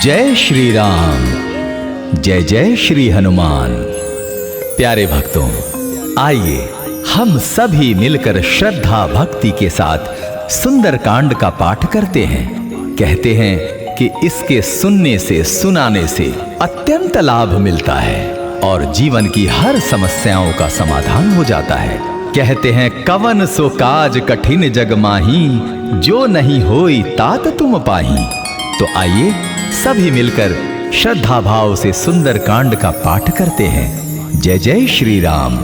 जय श्री राम, जय जय श्री हनुमान। प्यारे भक्तों, आइए हम सभी मिलकर श्रद्धा भक्ति के साथ सुंदरकांड का पाठ करते हैं। कहते हैं कि इसके सुनने से, सुनाने से अत्यंत लाभ मिलता है और जीवन की हर समस्याओं का समाधान हो जाता है। कहते हैं कवन सो काज कठिन जग माही, जो नहीं होई तात तुम पाही। तो आइए सभी मिलकर श्रद्धा भाव से सुंदरकांड का पाठ करते हैं। जय जय श्री राम,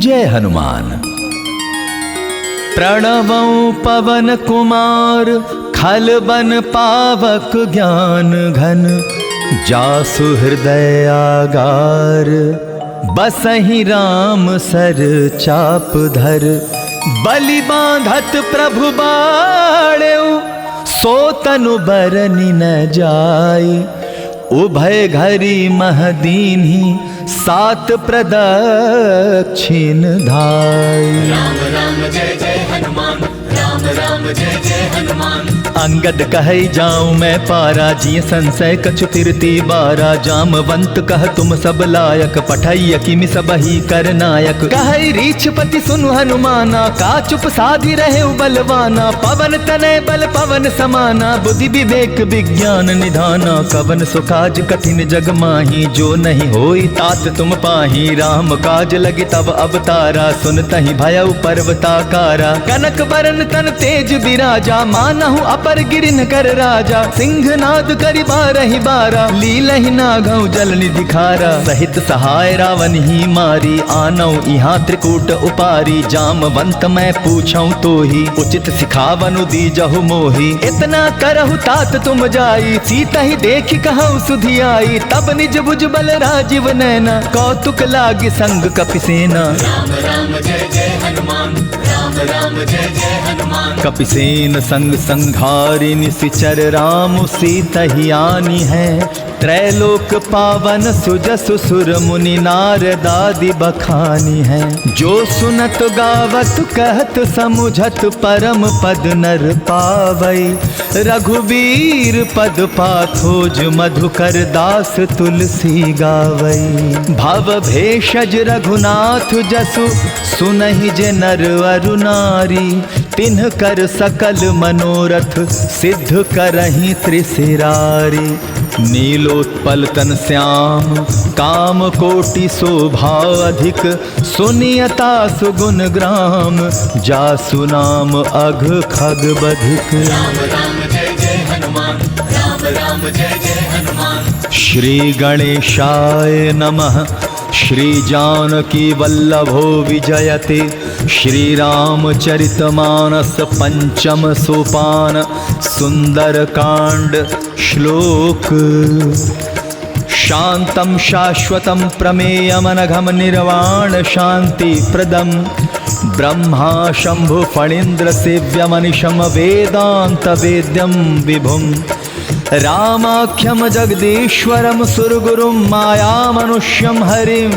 जय हनुमान। प्रणवं पवन कुमार, खल बन पावक ज्ञान घन, जासु हृदय आगार, बसहि राम सर चाप धर। बलि बांधत प्रभु बाड़ेउ, सो तनु बरनि न जाई। उभय घरी महदीन्ही, सात प्रदक्षिण धाई। राम राम जय जय हनुमान, राम राम जय जय हनुमान। अंगद कहै जाऊं मैं पारा, जिय संशय कछु फिरती बारा। जामवंत कह तुम सब लायक, पठैय किमि सबहि कर नायक। कहै रीछपति सुनु हनुमाना, का चुप साधि रहे बलवाना। पवन तनय बल पवन समाना, बुद्धि विवेक विज्ञान निधाना। कवन सो काज कठिन जग माही, जो नहीं होई तात तुम पाही। राम काज लगे तब अवतारा, सुनतहि भयउ पर्वताकारा। कनक बरन तन तेज बिराजा, मानहु अपर गिरिन कर राजा। सिंहनाद करि बारहि बारा, लीलहि नागौ जल निधि खारा। सहित सहाय रावण ही मारी, आनौ इहाँ त्रिकूट उपारी। जामवंत मैं पूछऊं तोहि, उचित सिखावनु दीजहु मोहि। इतना करहु तात तुम जाई, सीतहि देखि कहु सुधियाई। तब निज भुज बल राजीव नैना, कौतुक लागे संग कपिसेना। राम राम जय जय हनुमान, राम राम जय जय हनुमान। कपिसेन संग संघारि निशिचर, राम सीतहि आनी है। त्रैलोक पावन सुजसु सुर मुनि, नारद आदि बखानी है। जो सुनत गावत कहत समुझत, परम पद नर पावई। रघुवीर पद पाथोज, मधुकर दास तुलसी गावई। भव भेषज रघुनाथ जसु, सुनहि जे नर अरु नारी। तिन्ह कर सकल मनोरथ, सिद्ध करहि त्रिशिरारी। नीलोत्पल तन श्याम, काम कोटि शोभा अधिक। सुनियता सुगुण ग्राम, जासु नाम अघ खग बधिक। राम राम जय जय हनुमान, राम राम जय जय हनुमान। श्री गणेशाय नमः। श्री जानकी वल्लभो विजयते, श्री रामचरितमानस पंचम सोपान। सुंदरकांड श्लोक। शांतं शाश्वतं प्रमेयमनघं निर्वाण शांति प्रदम। ब्रह्मा शंभु फणीन्द्र सेव्यमनिशम, वेदांत वेद्यं विभुम। रामाख्यम जगदीश्वरम, सुरगुरुं मायामनुष्यं हरिं।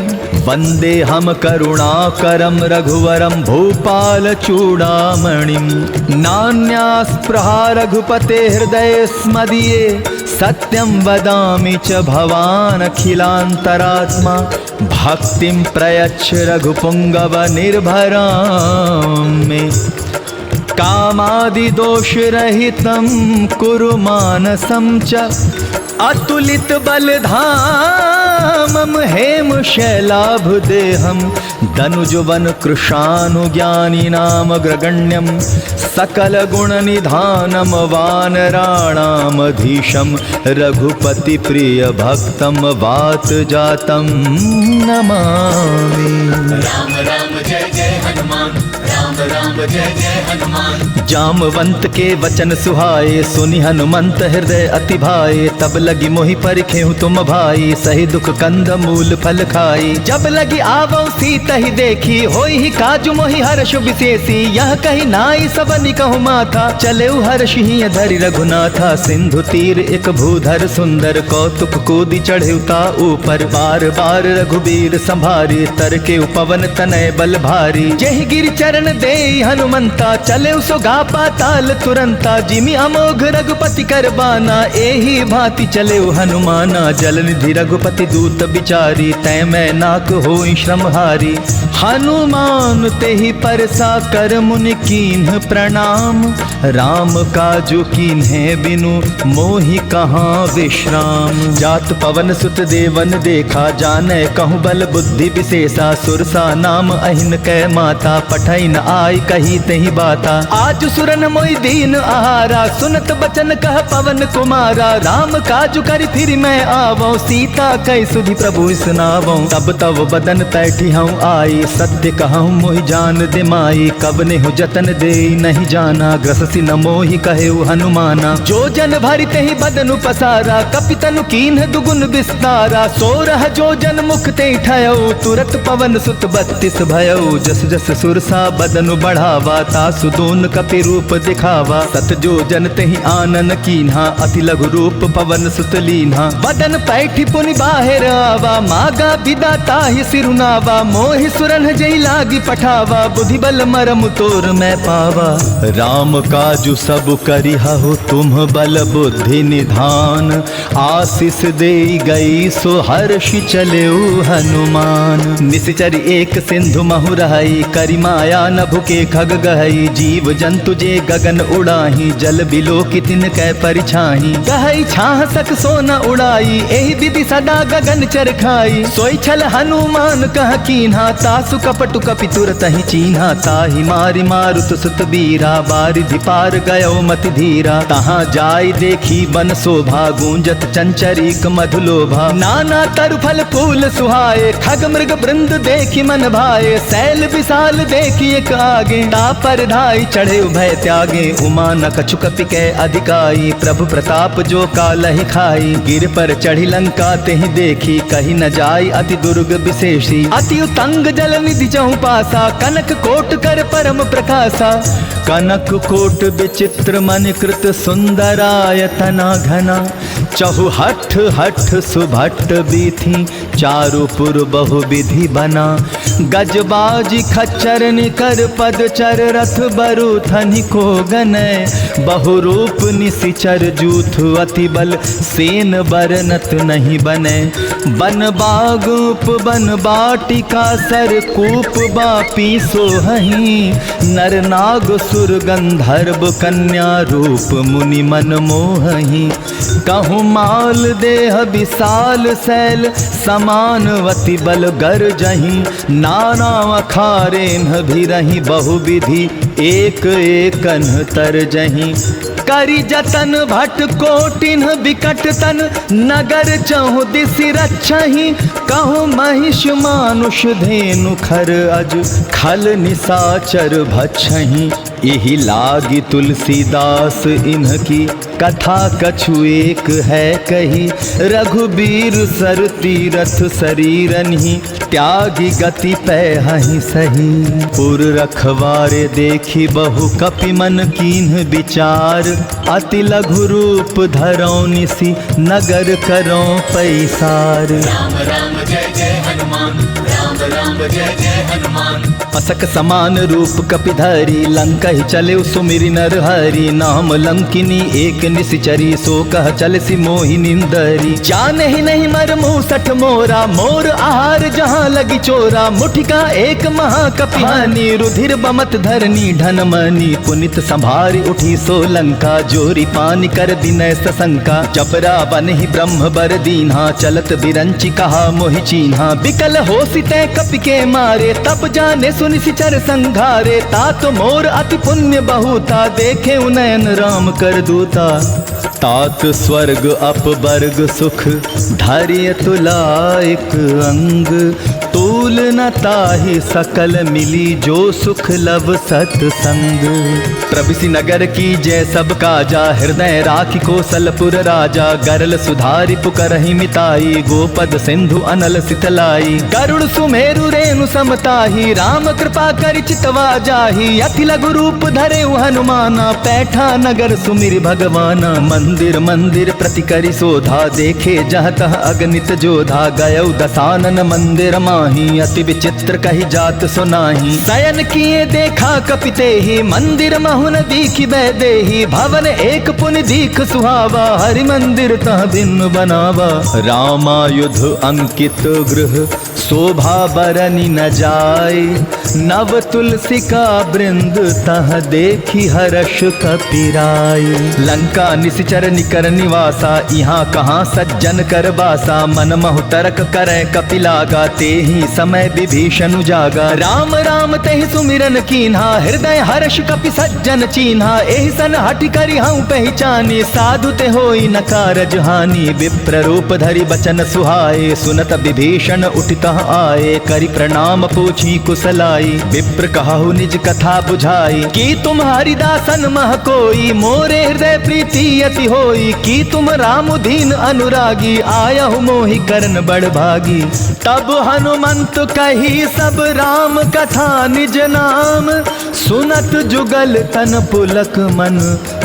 वंदेहम करुणाकरं रघुवरं, भूपाल चूड़ामणिं। नान्यास्पृहा रघुपते हृदये स्मदीये, सत्यं वदामि च भवान् अखिलान्तरात्मा। भक्तिं प्रयच्छ रघुपुंगव निर्भरां मे। कामादि दोष रहितं कुरु मानसं च, अतुलित बलधामं हेम शैलाभदेहं। धनुजवन कृशानुज्ञानिनाम ग्रगण्यं, सकल गुण निधानम वानराणामधीशं। रघुपति प्रिय भक्तम, वात जातं नमामि। राम राम जय जय हनुमान, राम राम जय जय हनुमान। जामवंत के वचन सुहाए, सुनि हनुमंत हृदय अति भाए। तब लगी मोहि परिखेहु तुम भाई, सही दुख कंद मूल फल खाई। जब लगी आवौ सीतहि देखी, होई ही काजु मोहि हर्ष विशेषी। यह कही नाई सबनि कहु माथा, चलेउ हर्षि धरि रघुनाथा। सिंधु तीर एक भूधर सुंदर, कौतुक कूदि चढ़ेउता ऊपर। बार बार रघुबीर संभारी, तर के पवन तनय बल भारी। जहि गिर चरण दे हनुमंता, चले सोगा पाताल तुरंता। जिमि अमोघ रघुपति कर बाना, एही भांति चले हनुमाना। जल निधि रघुपति दूत बिचारी, तै मैं नाक होई श्रमहारी। हनुमान तेहि परसा कर मुनि कीन्ह प्रणाम, राम काजु कीन्हे बिनु मोहि कहाँ विश्राम। जात पवन सुत देवन देखा, जाने कहूँ बल बुद्धि विशेषा। सुरसा नाम अहिन कै माता, पठै न आई कही तहि बाता। आज सुरन मोहि दीन आहारा, सुनत बचन कह पवन कुमारा। राम काजु करि फिर मैं आवो, सीता कै सुधि प्रभु सुनावो। तब तब बदन तैठी हूँ आई, सत्य कहूँ मोहि जान दे माई। कब ने हो जतन दे नहीं जाना, ग्रससि न मोहि कहे हनुमाना। जो जन भरि तेहि बदनु पसारा, कपितनु कीन्ह दुगुन विस्तारा। सोरह जो जन मुख ते ठयऊ, तुरत पवन सुत 32 भयऊ। जस जस सुरसा बदनु बढ़ावा, तासु दून कपि रूप दिखावा। सत जो जन तेहि आनन कीन्हा, अति लघु रूप पवन सुत लीन्हा। बदन पैठी पुनि बाहिर आवा, मागा बिदा ताहि सिरुनावा। मोहि सुरन जई लागी पठावा, बुद्धि बल मरम तोर मैं पावा। राम काजु सब करिहु तुम बल बुद्धि निधान, आशीष दे गई सो हर्ष चलेउ हनुमान। निश्चर एक सिंधु महु रहई, करि माया नभु के खग गहई। जीव जंतु जे गगन उड़ाही, जल बिलो कितिन कै परिछाही। गहई छाह सक सो न उड़ाई, एहि विधि सदा गगन चर खाई। सोई छल हनुमान कह कीन्हा, तासु कपटु कपि तुरत ही चीन्हा। ताहि मारि मारुत सुत बीरा, बारिधि पार गयो मति धीरा। तहाँ जाय देखी बन शोभा, गूंजत चंचरीक मधुलोभा। नाना तरु फल फूल सुहाए, खग मृग वृंद देखी मन भाए। शैल विशाल देखी एक आगे, तापर धाई चढ़े भय त्यागे। उमा न कछु कपि कै अधिकाई, प्रभु प्रताप जो कालहि खाई। गिर पर चढ़ी लंका तेहि देखी, कही न जाय अति दुर्ग विशेषी। अति उतंग जल निधि चहु पासा, कनक कोट कर परम प्रकाशा। कनक कोट विचित्र मन कृत, सुंदरायतना घना। चहु हठ हठ सुभट बीथी, चारुपुर बहु विधि बना। गजबाजी खच्चर निकर पद चर, रथ बरु थनि को गनय। बहुरूप निशिचर जूथ, अति बल सेन बरनत नहीं बने। बन बाग उपवन बाटिका, सर कूप बापी सोहहीं। नर नाग सुर गंधर्व, कन्या रूप मुनि मन मोहहीं। कहूँ माल देह विशाल शैल, समानवती बल गर जहीं। नाना अखारेन भी रही, बहुविधि एक एकन तर जहीं। करि जतन भट कोटिन विकट तन, नगर चहु दिसि रक्षहि। कहूँ महिष मानुष धेनु खर अज, खल निसाचर भक्षहि। इहि लागी तुलसीदास इन्हकी, कथा कछु एक है कही। रघुबीर सर तीरथ शरीरनि, त्यागी गति पैहहि सही। पुर रखवारे देखी बहु कपि मन कीन्ह विचार। अति लघु रूप धरौ निसि, नगर करौ पैसार। राम राम जय जय हनुमान, राम राम जय जय हनुमान। असक समान रूप कपिधरी, लंका ही चले सुमिरि नर हरि। नाम लंकिनी एक निशिचरी, सो कह चल सी मोहि निंदरी। जाने ही नहीं मर मुँह सठ मोरा, मोर आहार जहाँ लगी चोरा। मुठिका एक महाकपिहानी, रुधिर बमत धरनी ढन मनी। पुनित संभारी उठी सो लंका, जोरी पानी कर विनय सशंका। जबरा बन ही ब्रह्म बर दीन्हा, चलत बिरंची कहा मोहि चीन्हा। बिकल हो सिते कपि के मारे, तब जाने सुनि सिचर संघारे। तात मोर अति पुण्य बहुता, देखे उनयन राम कर दूता। तात स्वर्ग अपवर्ग सुख, धैर्य तुलाइक अंग। तूल न ताहि सकल मिली, जो सुख लब सतसंग। प्रभिसि नगर की जय सब काजा, हृदय राखी कौशलपुर राजा। गरल सुधारि पुकरहि मिताई, गोपद सिंधु अनल सितलाई। गरुड़ सुमेरु रेणु समताही, राम कृपा करि चितवा जाही। अति लघु रूप धरे हनुमाना, पैठा नगर सुमिरि भगवाना। मंद मंदिर मंदिर प्रति करी शोधा, देखे जह तह अगणित जोधा। गयौ दसानन मंदिर माही, अति विचित्र कही जात सुनाही। शयन किए देखा कपिते ही, मंदिर महुन दीखि बैदेही। भवन एक पुनि दीख सुहावा, हरि मंदिर तह दिन बनावा। रामायुध अंकित गृह, शोभा बरनी न जाय। नव तुलसी का वृंद, तह देखी हर्ष कपिराय। लंका निशिचर निकर निवासा, यहाँ कहाँ सज्जन कर बासा। मन महु तरक करे कपिलागा, ते ही समय विभीषण जागा। राम राम तेहि सुमिरन कीन्हा, हृदय हर्ष कपि सज्जन चीन्हा। एहि सन हठ करि हऊँ पहचानी, साधु ते होई न कारज हानि। विप्र रूप धरि बचन सुहाए, सुनत विभीषण उठितः आए। करि प्रणाम पूछी कुशलाई, विप्र कहु निज कथा बुझाई। कि तुम हरिदासन मह कोई, मोरे हृदय प्रीति अति होई। कि तुम राम दीन अनुरागी, आयहु मोहि करन बड़ भागी। तब हनुमंत कही सब राम कथा निज नाम। सुनत जुगल तन पुलक मन,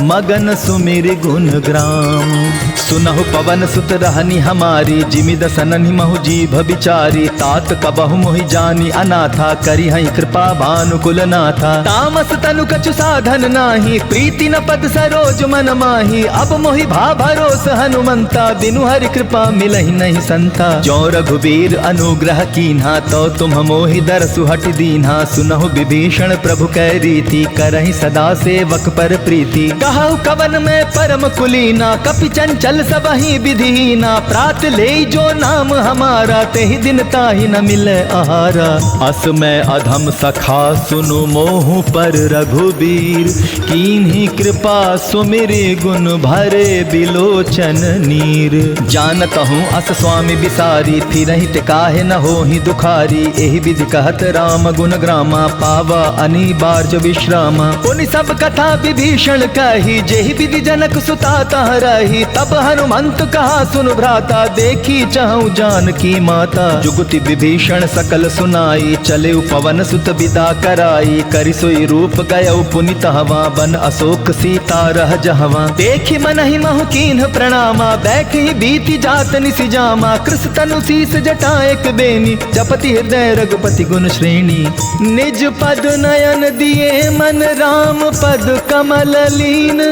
मगन सुमिर गुण ग्राम। सुनहु पवन सुत रहनी हमारी, जिमि दसनहि महु जीभ बिचारी। तात कबहु मोहि जानी अनाथा, करी हई कृपा भानुकुल नाथा। तामस तनु कछु साधन नाही, प्रीति न पद सरोज मन माही। अब मोहि भा भरोस हनुमंता, बिनु हरि कृपा मिलहि नहीं संता। जो रघुबीर अनुग्रह कीन्हा, तो तुम मोहि दरसु हट दीन्हा। सुनहु विभीषण प्रभु कै रीति, करहि सदा सेवक पर प्रीति। कहु कवन में परम कुलीना, कपि चंचल सबहि विधिहीना। प्रात ले जो नाम हमारा, तेहि दिन ताहि न मिले आहारा। अस मैं अधम सखा सुनु मोहु पर रघुबीर। कीन्ही कृपा सुमिरि गुण भरे बिलोचन नीर। जानत हूँ अस स्वामी बिसारी, फिरहि ते काहे न होहि दुखारी। एहि विधि कहत राम गुण ग्रामा, पावा अनिबार्ज विश्रामा। पुनि सब कथा विभीषण कही, जेहि विधि जनक सुता तह रही। तब हनुमंत कहा सुन भ्राता, देखी चाहूं जानकी माता। जुगति विभीषण सकल सुनाई, चले पवन सुत विदा कराई। करि सोई रूप गयौ पुनि तहवा, बन अशोक सीता रह जहवा। देखि मनहि महु कीन्ह प्रणामा, बैठि बीति जात निसि जामा। कृष तनु शीस जटा एक बेनी, जपति हृदय रघुपति गुण श्रेणी। निज पद नयन दिए मन, राम पद कमल लीन।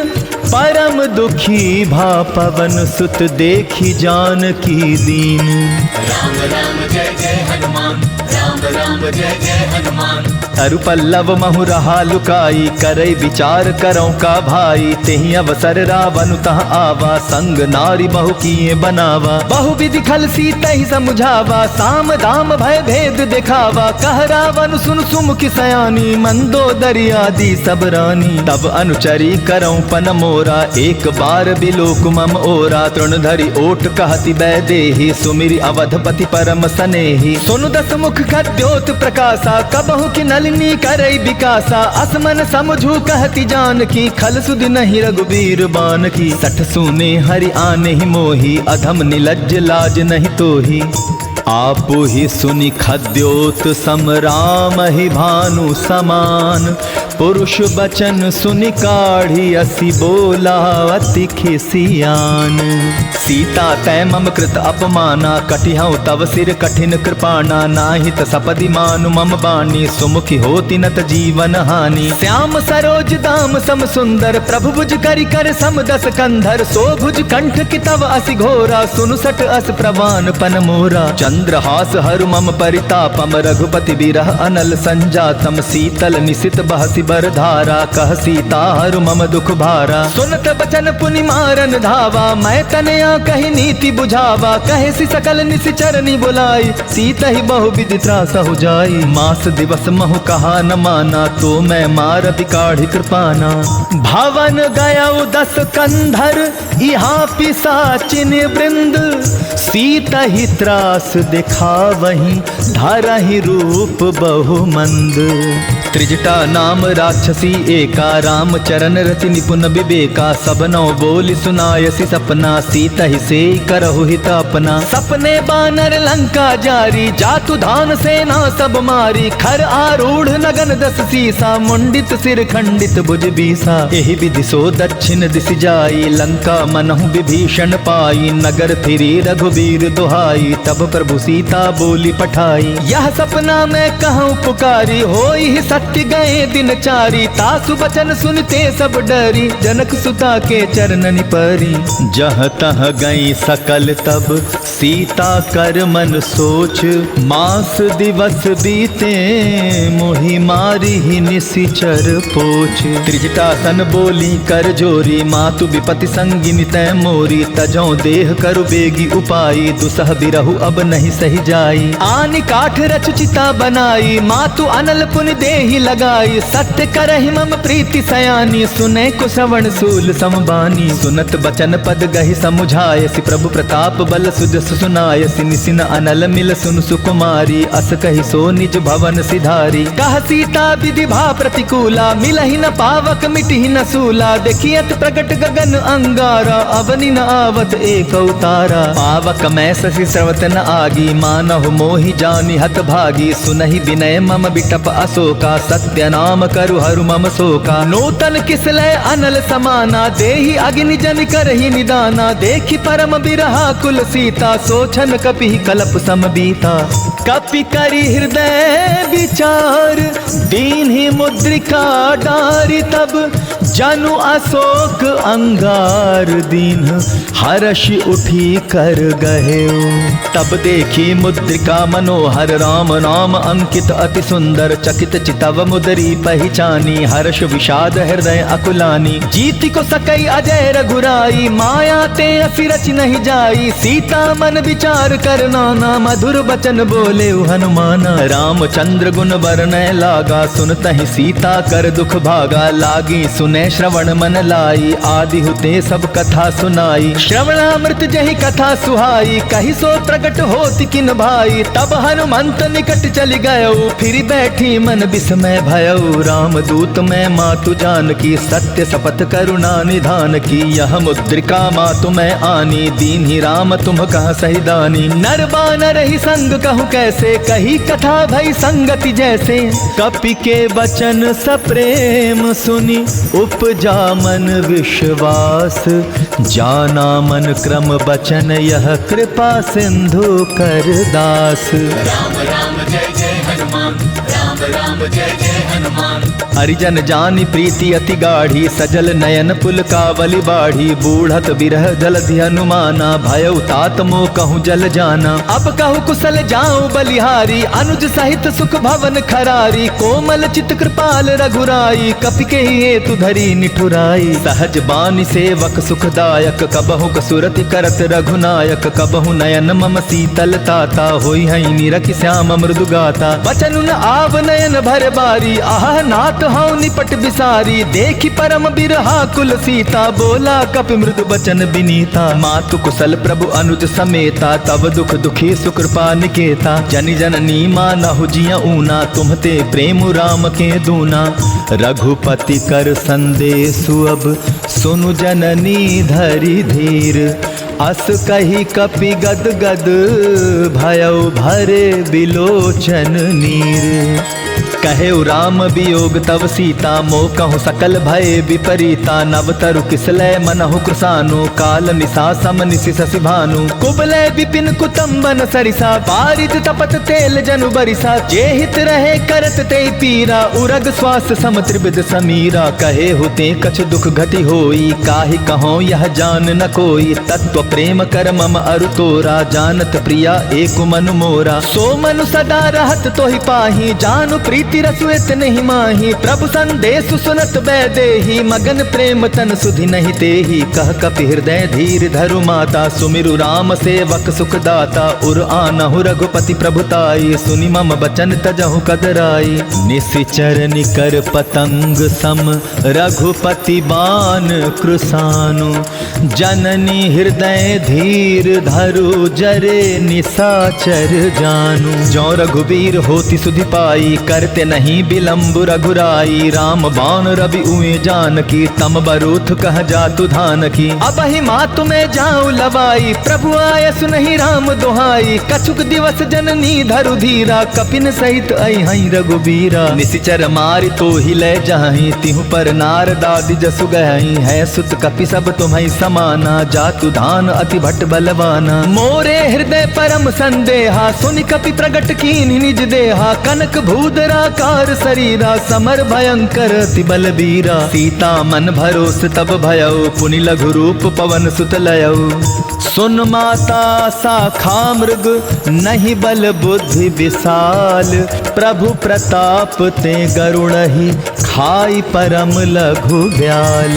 परम दुखी भा पवन सुत, देखी जानकी दीन। राम राम जय जय हनुमान, राम राम जय जय हनुमान। तरु पल्लव महु रहा लुकाई, करई विचार करौ का भाई। तेहि अवसर रावण तह आवा, संग नारी बहु किए बनावा। बहु विधि खल सीतहि समुझावा, साम दाम भय भेद दिखावा। कह रावण सुन सुमुखि सयानी, मंदोदरी आदि सब रानी। तब अनुचरी करौ पन मोरा, एक बार बिलोक मम ओरा। तृण धरि ओट कहति बैदेही, सुमिरि अवधपति परम सनेही। सुनु दस मुख खद्योत प्रकाशा, कबहु कि नलिनी करई विकासा। असमन समझू कहति जानकी, खल सुधि नहीं रघुबीर बानकी। सठ सुने हरि आने ही मोही, अधम निलज्ज लाज नहीं तोही। आपु ही सुनि खद्योत सम, राम ही भानु समान। पुरुष बचन सुनि काढ़ी, असी बोला अति खिसियान। सीता तै मम कृत अपमाना, कटिहउ तव सिर कठिन कृपाना। नाहित सपदि मानु मम बानी, सुमुखी होति नत जीवन हानि। श्याम सरोज दाम सम सुंदर, प्रभु भुज करि कर सम दस कंधर। सो भुज कंठ कि तव असि घोरा, सुनु सठ अस प्रवान पन मोरा। चंद्रहास हरु मम परितापम, रघुपति बिरह अनल संजातम। शीतल निशित बहसि बर धारा, कह सीता हरु मम दुख भारा। सुनत बचन पुनि मारन धावा, मैं तनया कही नीति बुझावा। कहे सि सकल निशिचरनि बुलाई, सीत ही बहु विधि त्रास हो जाई। मास दिवस महु कहा न माना, तो मैं मार बिकाढ़ी कृपाना। भवन गयौ दस कंधर, यहाँ पिशाचिन वृंद। सीत ही त्रास दिखावहीं, धरहि रूप बहु मंद। त्रिजटा नाम राक्षसी एका, राम चरण रति निपुण विवेका। सब नौ बोली सुनायसी सपना, सीता ही से करहु हित अपना। सपने बानर लंका जारी, जातु धान सेना सब मारी। खर आरूढ़ नगन दस सीसा, मुंडित सिर खंडित भुज बीसा। एहि विधि सो दक्षिण दिशि जाई, लंका मनहु विभीषण पाई। नगर फिरी रघुबीर दुहाई, तब प्रभु सीता बोली पठाई। यह सपना मैं कहूँ पुकारी, होई ही सत्य गए दिन चारी। तासु बचन सुनते सब डरी, जनक सुता के चरणन परी। जह तह गई सकल तब सीता कर मन सोच, मास दिवस बीते मोहि मारी ही निशिचर पोछ। त्रिजटासन बोली कर जोरी, मातु विपति संगिनी तै मोरी। तजौ देह करु बेगी उपाई, दुसह बिरहु अब नहीं सही जाई। आनि काठ रचु चिता बनाई, मातु अनल पुन देहि लगाई। सत्य करहि मम प्रीति सयानी, सुने को श्रवण सूल समबानी। सुनत बचन पद गहि समुझायसि, प्रभु प्रताप बल सुजस सुनायसि। निसिन अनल मिल सुन सुकुमारी, अस कहि सो निज भवन सिधारी। कह सीता विधि भा प्रतिकूला, मिलहि न पावक मिटहि न सूला। देखियत प्रगट गगन अंगारा, अवनि न आवत एक अवतारा। पावक मैं शशि स्रवत न आगी, मानहु मोहि जानि हत भागी। सुनहि विनय मम बिटप अशोका, सत्य नाम करु हरु मम शोका। नूतन किसलय अनल समाना, देहि अग्नि जन करहि निदाना। देखि परम बिरहा कुल सीता, सोचन कपि कलप सम बीता। कपि करि हृदय विचार, दीन्हि मुद्रिका डारि। तब जनु अशोक अंगार, दीन हर्ष उठी कर गहेउ। तब देखी मुद्रिका मनोहर, राम नाम अंकित अति सुंदर। चकित चितव मुदरी पहचानी, हर्ष विषाद हृदय अकुलानी। जीति को सकई अजय रघुराई, माया ते असि रच नहीं जाई। सीता मन विचार कर नाना, मधुर बचन बोले हनुमाना। रामचंद्र गुण बरनय लागा, सुनतहि सीता कर दुख भागा। लागी सुने श्रवण मन लाई, आदि हुते सब कथा सुनाई। श्रवणामृत जहि कथा सुहाई, कहि सो प्रगट होति किन भाई। तब हनुमंत निकट चली गयो, फिर बैठी मन विस्मय भयउ। राम दूत मैं मातु जानकी, सत्य शपथ करुणा निधान की। यह मुद्रिका मातु मैं आनी, दीन्हि राम तुम कह सही दानी। नर बानर ही संग कहूँ कैसे, कही कथा भई संगति जैसे। कपि के वचन सप्रेम सुनी, उपजा मन विश्वास। जाना मन क्रम बचन, यह कृपा सिंधु कर दास। राम राम जय जय हनुमान, राम राम जय जय हनुमान। हरिजन जानि प्रीति अति गाढ़ी, सजल नयन पुलकावली बाढ़ी। बूढ़त बिरह जलधि हनुमाना, भयउ तात मोह कहूँ जल जाना। अब कहूँ कुशल जाऊं बलिहारी, अनुज सहित सुख भवन खरारी। कोमल चित कृपाल रघुराई, कपि के हेतु धरी निठुराई। सहज बानी सेवक सुखदायक, कबहु कसुरति करत रघुनायक। कबहु नयन मम शीतल ताता, होई हई निरखि श्याम मृदु गाता। बचन न आव नयन भर बारी, आह नाथ हूँ निपट बिसारी। देखि परम बिरहा कुल सीता, बोला कपि मृदु बचन बिनीता। मातु कुशल प्रभु अनुज समेता, तब दुख दुखी सुकृपा निकेता। जनि जननी मानहु जिय ऊना, तुम्हते प्रेम राम के दूना। रघुपति कर संदेशु अब, सुनु जननी धरि धीर। अस कही कपि गद गद, भयउ भरे बिलोचन नीर। कहे राम वियोग तव सीता, मोह कहूँ सकल भय विपरीता। नव तरु किसलय मनहु कृसानु, काल निशा सम निशि शशि भानु। कुबलय विपिन कुतुम्बन सरिसा, पारित तपत तेल जनु बरिसा। जे हित रहे करत ते पीरा, उरग श्वास सम त्रिविध समीरा। कहे होते कछ दुख घटी होई, काहि कहो यह जान न कोई। तत्व प्रेम कर मम अरु तोरा, जानत प्रिया एक मनु मोरा। सो मनु सदा रहत तोहि पाही, जानु प्रीति रसुएत नहीं माही। प्रभु संदेश सुनत बैदेही, मगन प्रेम तन सुधि नहीं तेही। कह कपि हृदय धीर धरु माता, सुमिरु राम सेवक सुख दाता। उर आनहु रघुपति प्रभुताई, सुनि मम बचन तजहु कदराई। निशिचर निकर पतंग सम, रघुपति बान कृसानु। जननी हृदय धीर धरु, जरे निशाचर जानु। जो रघुबीर होति सुधि पाई, करते नहीं विलम्ब रघुराई, राम बाण रवि उए जानकी, तम बरूथ कह जातु धान की। अब ही मात में जाऊं लवाई, प्रभु आय सुनहि राम दोहाई, कछुक दिवस जननी धरु धीरा, कपिन सहित अहि रघुबीरा। निशिचर मारि तो ही ले जाहि, तिहु पर नारदादि जसु गहि, है सुत कपि सब तुम्हि समाना, जातु धान अति भट बलवाना। मोरे हृदय परम संदेहा, सुनि कपि प्रगट कीन्हि निज देहा, कनक भूधराकार शरीरा, समर भयंकर अति बलबीरा। सीता मन भरोस तब भयउ, पुनि लघु रूप पवन सुत लयउ। सुन माता साखा मृग, नहीं बल बुद्धि विशाल, प्रभु प्रताप ते गरुड़हि, खाई परम लघु ब्याल।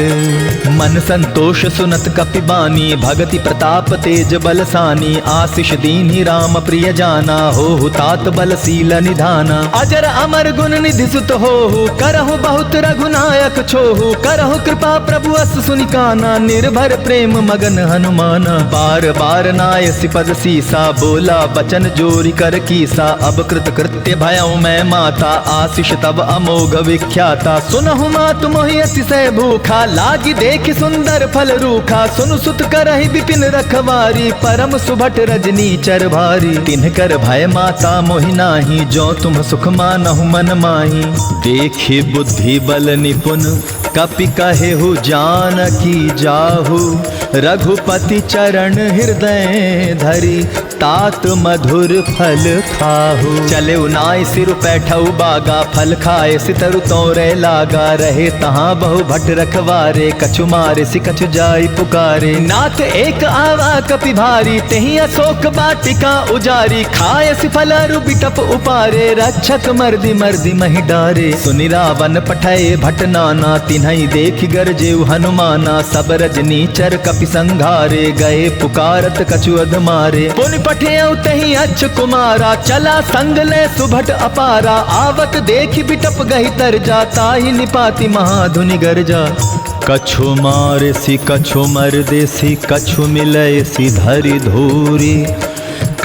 मन संतोष सुनत कपि बानी, भगति प्रताप तेज बलसानी, आशीष दीन्हि राम प्रिय जाना, हो तात बलशील निधाना। अजर अमर गुण निधि सुत होहु, करहु बहुत रघुनायक छोहु, करहु कृपा प्रभु अस सुनि काना, निर्भर प्रेम मगन हनुमाना। बार बार नायसि पद सीसा, बोला बचन जोरी कर कीसा, अब कृत कृत्य भयउ मैं माता, आशीष तब अमोघ विख्याता। सुनहु मातु मोहि अतिशय भूखा, लागी देख सुंदर फल रूखा, सुनु सुत करहि विपिन रखवारी, परम सुभट रजनी चर भारी। तिनकर भय माता मोहि नाही, जो तुम सुख मानहु मन माही। देखि बुद्धि बल निपुण, कपि कहेहु जानकी जाहु, रघुपति चरण हृदय धरि, तात मधुर फल खाहु। चले उनाय सिर पैठऊ बागा, फल खाए सितरु तोरे लागा, रहे तहाँ बहु भट रखवारे, कछु मारे सि कछु जाई पुकारे। नाथ एक आवा कपि भारी, तेहि अशोक बाटिका उजारी, खाए सि फल अरु बिटप उपारे, रक्षक मर्दि मर्दि महि डारे। सुनि रावण पठय भट नाना, तिन्हि देख गरजेउ हनुमाना, सब रजनी चर कपि संघारे, गए पुकारत कछु अधमारे। पुनि पठेउ तहि अच्छ कुमारा, चला संग ले सुभट अपारा, आवत देखि बिटप गहि तर जा, ताहि निपाति महाधुनि गर्जा। कछु मारे सि कछु मर्दे सि, कछु मिलय सि धरि धूरी,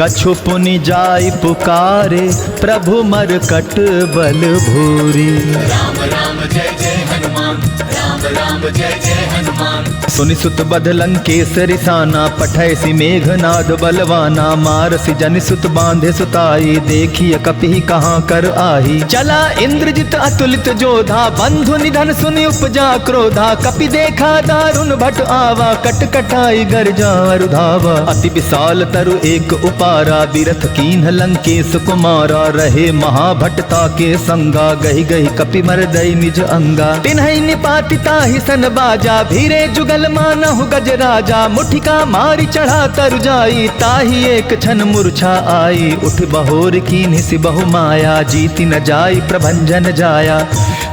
कछु पुनि जाय पुकारे, प्रभु मरकट बल भूरी। राम राम जय जय हनुमान, राम राम जय जय हनुमान। सुनि सुत बध लंकेश रिसाना, पठय सि मेघनाद बलवाना, मारसि जनि सुत बांधे सुताई, देखिय कपि कहाँ कर आही। चला इंद्रजित अतुलित जोधा, बंधु निधन सुनि उपजा क्रोधा, कपि देखा दारुण भट आवा, कट कटाई गर्जा अरुधावा। अति विशाल तरु एक उपारा, बिरथ कीन्ह लंकेश कुमारा, रहे महाभटता के संगा, गहि गहि कपि मरदई निज अंगा। तिन्हि निपाति ताहि सन बाजा, भीरे जुगल मानहु गजराजा, मुठिका मारी चढ़ा तरु जाई, ताहि एक क्षण मूर्छा आई। उठ बहोर कीन्हि सि बहु माया, जीति न जाई प्रभंजन जाया।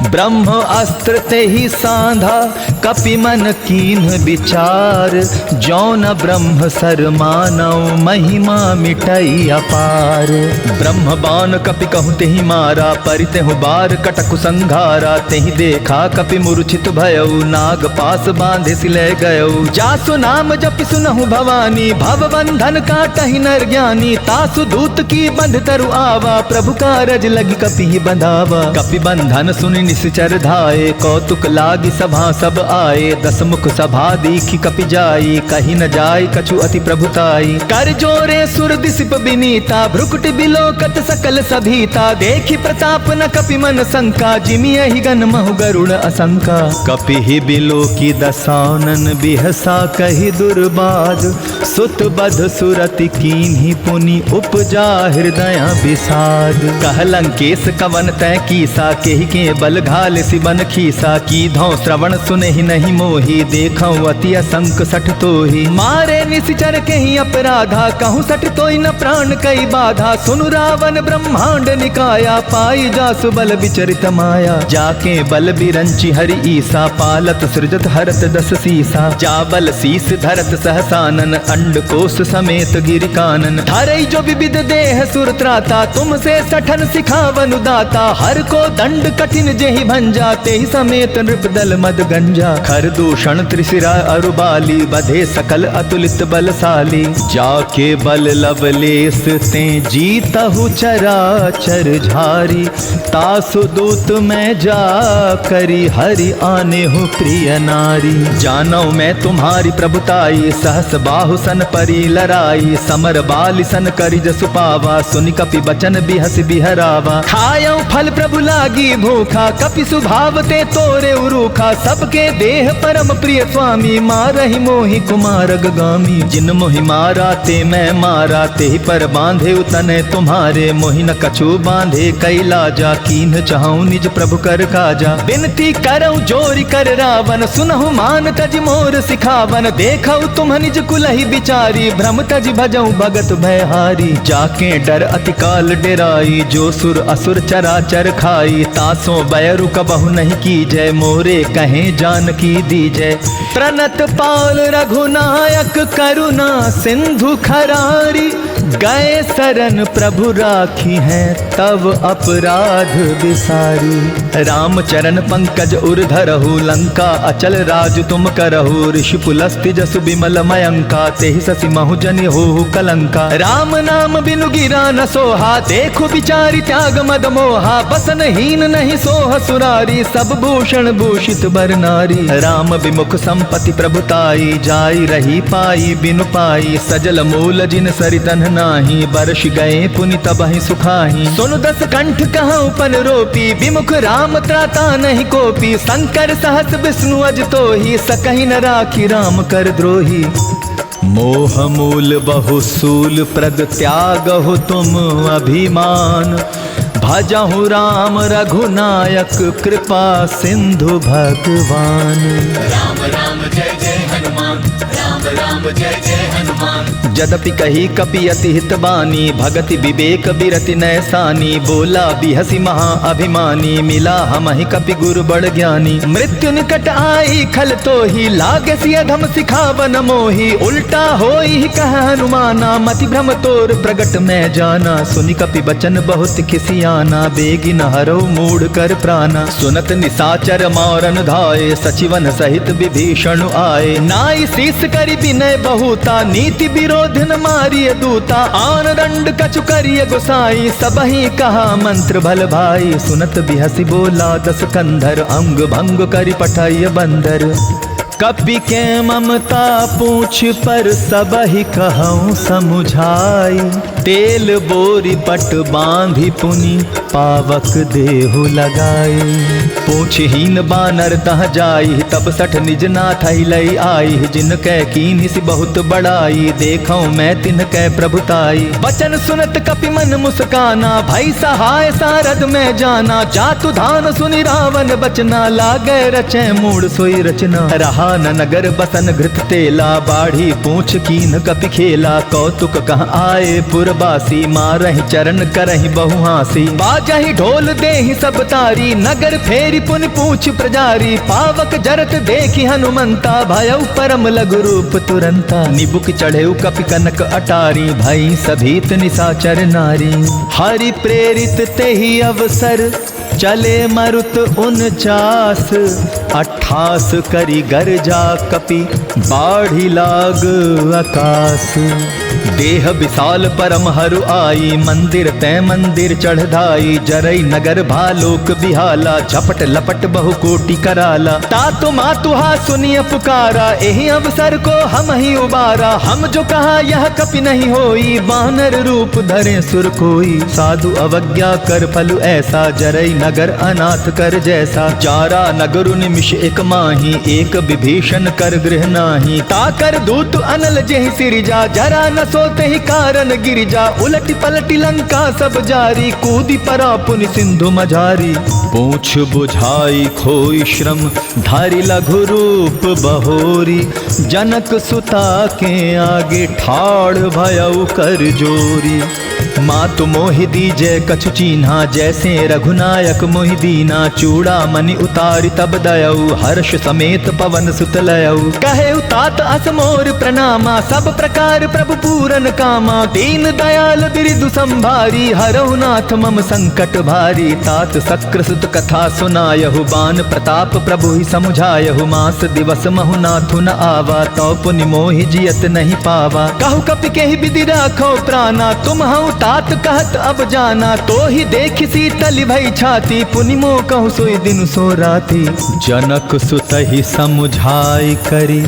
ब्रह्म अस्त्र ते ही सांधा, कपि मन कीन्ह विचार, जौन ब्रह्म सर मानव, महिमा मिटई अपार। ब्रह्म बाण कपि कहु तेहि मारा, परितेहु बार कटकु संघारा, तेहि देखा कपि मूर्छित भयउ, नाग पास बांधे सि ले गयउ। जासु नाम जपि सुनहु भवानी, भव बंधन काटहि नर ज्ञानी, तासु दूत की बंध तरु आवा, प्रभु कारज लगी कपि ही बंधावा। कपि बंधन सुनि निश्चर धाये, कौतुक लागी सभा सब आए, दस मुख सभा दीखि कपि जाई, कहि न जाय कछु अति प्रभुताई। कर जोरे सुर दिसिप बिनीता, भ्रुकुटि बिलोकत सकल सभीता, देखि प्रताप न कपि मन शंका, जिमियहि गन महु गरुड़ असंका। कपि ही बिलोकी दसानन, बिहसा कहि दुर्बाद, सुत बध सुरति कीन्हि पुनि, उपजा हृदय विषाद। कह लंकेश कवन तै कीसा, केहि के बल घाल सि बन खीसा, की धौ श्रवण सुनहि नहीं मोहि, देखौ अति असंक सठ तोहि। मारे निशिचर केहि अपराधा, कहूँ सठ तोहि न प्राण कई बाधा, सुनु रावण ब्रह्मांड निकाया, पाई जासु बल विचरित माया। जाके बल बिरंचि हरि ईसा, पालत सृजत हरत दस सीसा। जाबल शीस धरत सहसानन, अंडकोश समेत गिर कानन। धरई जो विविध देह सुर त्राता, तुमसे सठन सिखावन दाता। हर को दंड कठिन जेहि भंजा, तेहि समेत नृपदल मद गंजा। खर दूषण त्रिशिरा अरुबाली, बधे सकल अतुलित बलशाली। जाके बल लवलेस ते जीतहु चराचर झारी। तासु दूत मैं जा करी, हरि आने हूँ प्रिय नारी। जानौ मैं तुम्हारी प्रभुताई, सहस बाहु सन परी लराई। समर बाल सन करि जसु पावा, सुनि कपि बचन बिहस बिहरावा। खायौ फल प्रभु लागी भूखा, कपि सुभाव ते तोरे उरूखा। सबके देह परम प्रिय स्वामी, मारहि मोहि कुमारग गामी। जिन मोहि मारा ते मैं मारा, तेहि पर बांधे उतने तुम्हारे। मोहि न कछु बांधे कैलाजा, कीन्ह चाहूं निज प्रभु कर काजा। बिनती करऊं जोरि कर रावण, सुनहु मान तज मोर सिखावन। देखऊ तुम निज कुलहि बिचारी, भ्रम तज भजऊं भगत भयहारी। जाके डर अति काल डेराई, जो सुर असुर चराचर खाई। तासों बैरु कबहु नहीं कीजय, मोरे कहें जानकी दीजय। प्रणत पाल रघुनायक, करुणा सिंधु खरारी। गए शरण प्रभु राखी हैं, तब अपराध विसारी। राम चरण पंकज उर धरहु, लंका अचल राज तुम करहु। ऋषि पुलस्त्य जसु बिमल मयंका, तेहि ससि महु जनि होहु कलंका। राम नाम बिनु गिरा न सोहा, देखु बिचारी त्याग मद मोहा। बसन हीन नहीं सोह सुरारी, सब भूषण भूषित बर नारी। राम विमुख संपत्ति प्रभुताई, जाई रही पाई बिनु पाई। सजल मूल जिन सरितन नाही, बरष गए पुनि तबहि सुखाही। सुनु दस कंठ कहऊं पन रोपी, विमुख राम त्राता नहीं कोपी। शंकर सहस विष्णु अज तोहि, सकहि न राखी राम कर द्रोही। मोह मूल बहुसूल प्रद त्यागहु तुम अभिमान। भजहु राम रघुनायक, कृपा सिंधु भगवान। राम राम जय जय हनुमान, राम राम जय जय हनुमान। जदपि कही कपि अति हित बानी, भगति विवेक बिरति नैसानी। बोला बिहसी महा अभिमानी, मिला हमहि कपि गुरु बड़ ज्ञानी। मृत्यु निकट आई खल तोहि, लागे सिय अधम सिखावन मोहि। उल्टा होई कह हनुमाना, मति भ्रम तोर प्रगट मैं जाना। सुनि कपि बचन बहुत खिसियाना, बेगिन हरौ मूढ़ कर प्राणा। सुनत निसाचर मारन धाये, सचिवन सहित विभीषण आए। नाई शीस करि विनय बहुता, नीति विरोध न मारिय दूता। आन दंड कछु करिय गोसाई, सबहि कहा मंत्र भल भाई। सुनत बिहसी बोला दस कंधर, अंग भंग करि पठाइय बंदर। कपि के ममता पूछ पर, सबहि कहऊं समुझाई। तेल बोरी पट बांधि पुनि, पावक देहु लगाई। पूछहीन बानर तह जाई, तब सठ निज नाथ लई आई। जिन कै कीन्हि बहुत बड़ाई, देखऊं मैं तिन्ह कै प्रभुताई। बचन सुनत कपि मन मुस्काना, भई सहाय सारद में जाना। जातु धान सुनि रावण बचना, लागे रचै मूढ़ सोई रचना। रहा न नगर बसन घृत तेला, बाढ़ी पूछ कीन्ह कपि खेला। कौतुक कह आए पुरबासी, मारहि चरण करहि बहु हासी। बाजहि ढोल देहि सब तारी, नगर फेरी पुनि पूछ प्रजारी। पावक जरत देखि हनुमंता, भयउ परम लघु रूप तुरंता। निबुक चढ़ेउ कपि कनक अटारी, भई सभीत निसाचर नारी। हरि प्रेरित तेहि अवसर, चले मरुत 49। 28 करी गर्जा कपि, बाढ़ी लाग आकाश। देह विशाल परम हरु आई, मंदिर तै मंदिर चढ़ धाई। जरई नगर भालोक बिहाला, झपट लपट बहु कोटि कराला। तातु मातुहा सुनिय पुकारा, एहि अवसर को हम ही उबारा। हम जो कहा यह कपि नहीं होई, वानर रूप धरे सुर कोई। साधु अवज्ञा कर फलु ऐसा, जरई नगर अनाथ कर जैसा। चारा नगरु निमिष एक माही, एक विभीषण कर गृह नाही। ताकर दूत अनल जेहि सिरिजा, जरा न सोते ही कारण गिरिजा। उलटी पलटी लंका सब जारी, कूदी परा पुनि सिंधु मझारी। पूछ बुझाई खोई श्रम, धारी लघु रूप बहोरी। जनक सुता के आगे ठाड़ भयउ कर जोरी। मातु मोहि दीजै कछु चीन्हा, जैसे रघुनायक मोहि दीना। चूड़ा मणि उतारि तब दयऊ, हर्ष समेत पवन सुत लयऊ। कहे तात अस मोर प्रणामा, सब प्रकार प्रभु पूरन कामा। दीन दयाल बिरदु संभारी, हरहु नाथ मम संकट भारी। तात शक्र सुत कथा सुनायहु, बान प्रताप प्रभु ही समुझायहु। मास दिवस महु नाथु न आवा, तो पुनि मोहि जियत नहीं पावा। कहु कपि केहि विधि राखो प्राणा, तुम हऊ तात कहत अब जाना। तो ही देख शीतल भई छाती, पुनि मो कहु सोई दिन सो राती। जनक सुत ही समुझाई करी,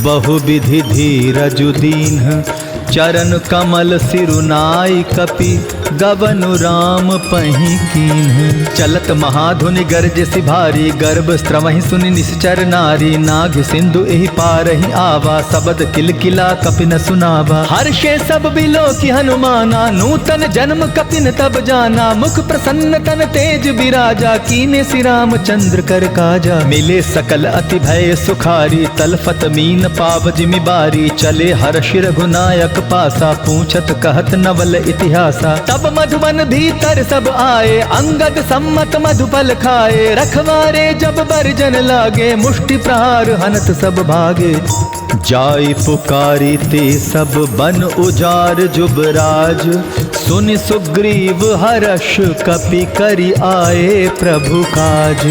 बहु विधि धीरजु दीन्ह। चरण कमल सिरुनाई कपि, गवनु राम पही कीन्ह। चलत महाधुनि गर्ज सिभारी, गर्भ स्त्रवहि सुनि निश्चर नारी। नाग सिंधु एहि पारहि आवा, शबद किलकिला कपिन सुनावा। हर्षे सब बिलो की हनुमाना, नूतन जन्म कपिन तब जाना। मुख प्रसन्न तन तेज विराजा, कीने श्री राम चंद्र कर काजा। मिले सकल अति भय सुखारी, तलफत मीन पाव जिमि बारी। चले हर्षि रघुनायक पासा, पूछत कहत नवल इतिहासा। तब मधुबन भीतर सब आए, अंगद सम्मत मधुफल खाए। रखवारे जब बरजन लागे, मुष्टि प्रहार हनत सब भागे। जाई पुकारी ते सब बन उजार जुबराज। सुनि सुग्रीव हर्ष कपि करि आए प्रभु काज।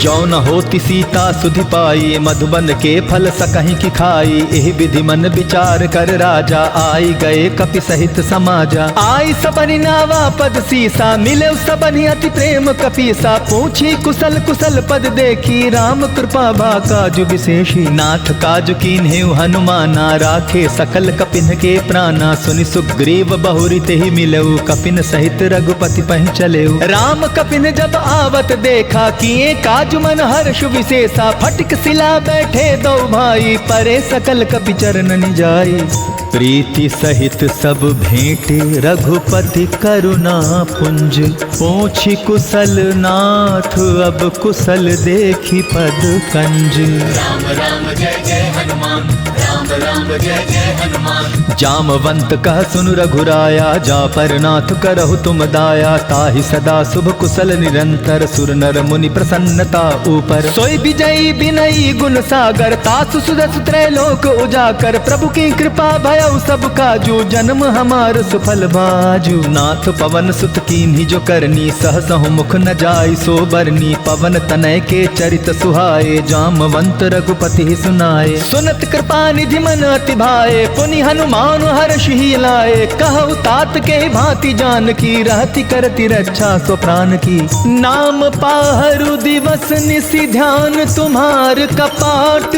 जौ न होति सीता सुधि पाई, मधुबन के फल सकहि की खाई। एहि विधि मन विचार कर राजा, आई गए कपि सहित समाजा। आई सबनि नावा पद सीसा, मिले सबनि अति प्रेम कपीसा। पूछी कुशल कुशल पद देखी, राम कृपा भा काजु विशेषी। नाथ काजु कीन्हे हनुमाना, राखे सकल कपिन के प्राणा। सुनि सुग्रीव बहुरी तेहि मिलऊ, कपिन सहित रघुपति पहि चलेऊ। राम कपिन जब आवत देखा, किए काजु मन हर्ष विशेषा। फटिक सिला बैठे दो भाई, परे सकल कपि चरण जाई। प्रीति सहित सब भेंटे, रघुपति करुणा पुंज। पूछी कुशल नाथ, अब कुशल देखी पद कंज। राम राम जय जय हनुमान, राम राम जय जय हनुमान। जामवंत कह सुनु रघुराया, जा पर नाथ करहु तुम दाया। ताहि सदा शुभ कुशल निरंतर, सुर नर मुनि प्रसन्नता ऊपर। सोई विजयी विनयी गुण सागर, तासु सुदस त्रैलोक उजाकर। प्रभु की कृपा भयउ सब काजू, जन्म हमार सुफल बाजू। नाथ पवन सुत कीन्ही जो करनी, सहसहु मुख न जाय सो बरनी। पवन तनय के चरित सुहाए, जामवंत रघुपति सुनाए। सुनत कृपा निधि मन अति भाए, पुनि हनुमान हर्ष ही लाए। कहु तात के भांति जानकी, रहति करति रक्षा सो प्राण की। नाम पाहरु दिवस निशि ध्यान, तुम्हार कपाट।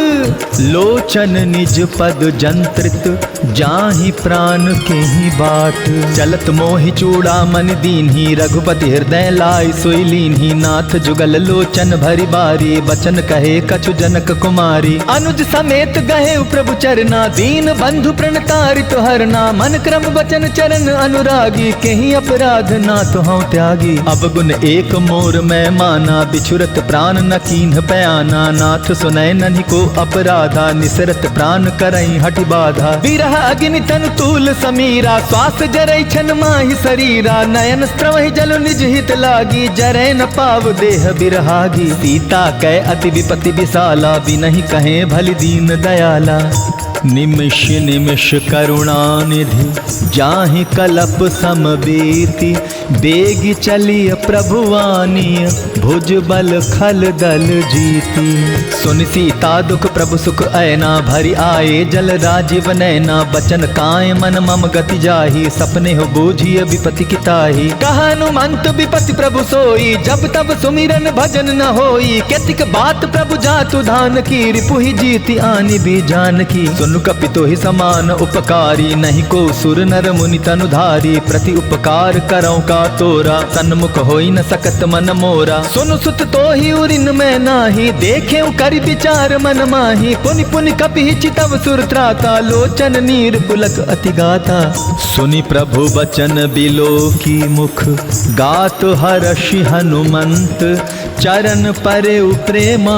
लोचन निज पद जंत्रित, जाहि प्राण के ही बाट। चलत मोहि चूड़ा मन दीन्ही, रघुपति हृदय लाई सोई लीन्ही। नाथ जुगल लोचन भरी बारी, बचन कहे कछु जनक कुमारी। अनुज समेत गहे प्रभु चरना, दीन बंधु प्रणतारित हरना। मन क्रम वचन चरण अनुरागी, कहीं अपराध नाथ हूँ त्यागी। अब गुण एक मोर मैं माना, बिछुरत प्राण न कीन्ह पयाना। नाथ सुनय नन्हि को अपराधा, निसरत प्राण करई हठि बाधा। विरह अग्नि तन तूल समीरा, श्वास जरै छन माहि शरीरा। नयन स्त्रवहि जल निज हित लागी, जरै न पाव देह बिरहागी। सीता कै अति विपति विशाला, बिनहि कहे भलि दीन दयाला। निमिष निमिष करुणानिधि, जाहि कलप समबीति। बेगी चलिय प्रभुवानिय, भुज बल खल दल जीती। सुनि सीता दुख प्रभु सुख ऐना, भरि आए जल राजीव नैना। बचन काय मन मम गति जाहि, सपने हो बूझिय विपति किताहि। कहा हनुमंत विपति प्रभु सोई, जब तब सुमिरन भजन न होई। केतिक बात प्रभु जातु धान की, रिपुहि जीति आनि भी जानकी। सुनु कपितो ही समान उपकारी, नहीं को सुर नर मुनि तनुधारी। प्रति उपकार करौ का तोरा, सन्मुख होई न सकत मन मोरा। सुन सुत तो ही उरिन में नाही, देखे करि विचार मन माही। पुनि पुनि कपि चितव सुर त्राता, लोचन नीर पुलक अति गाता। सुनि प्रभु बचन बिलो की मुख, गात हर्षि हनुमंत। चरण परे प्रेमा,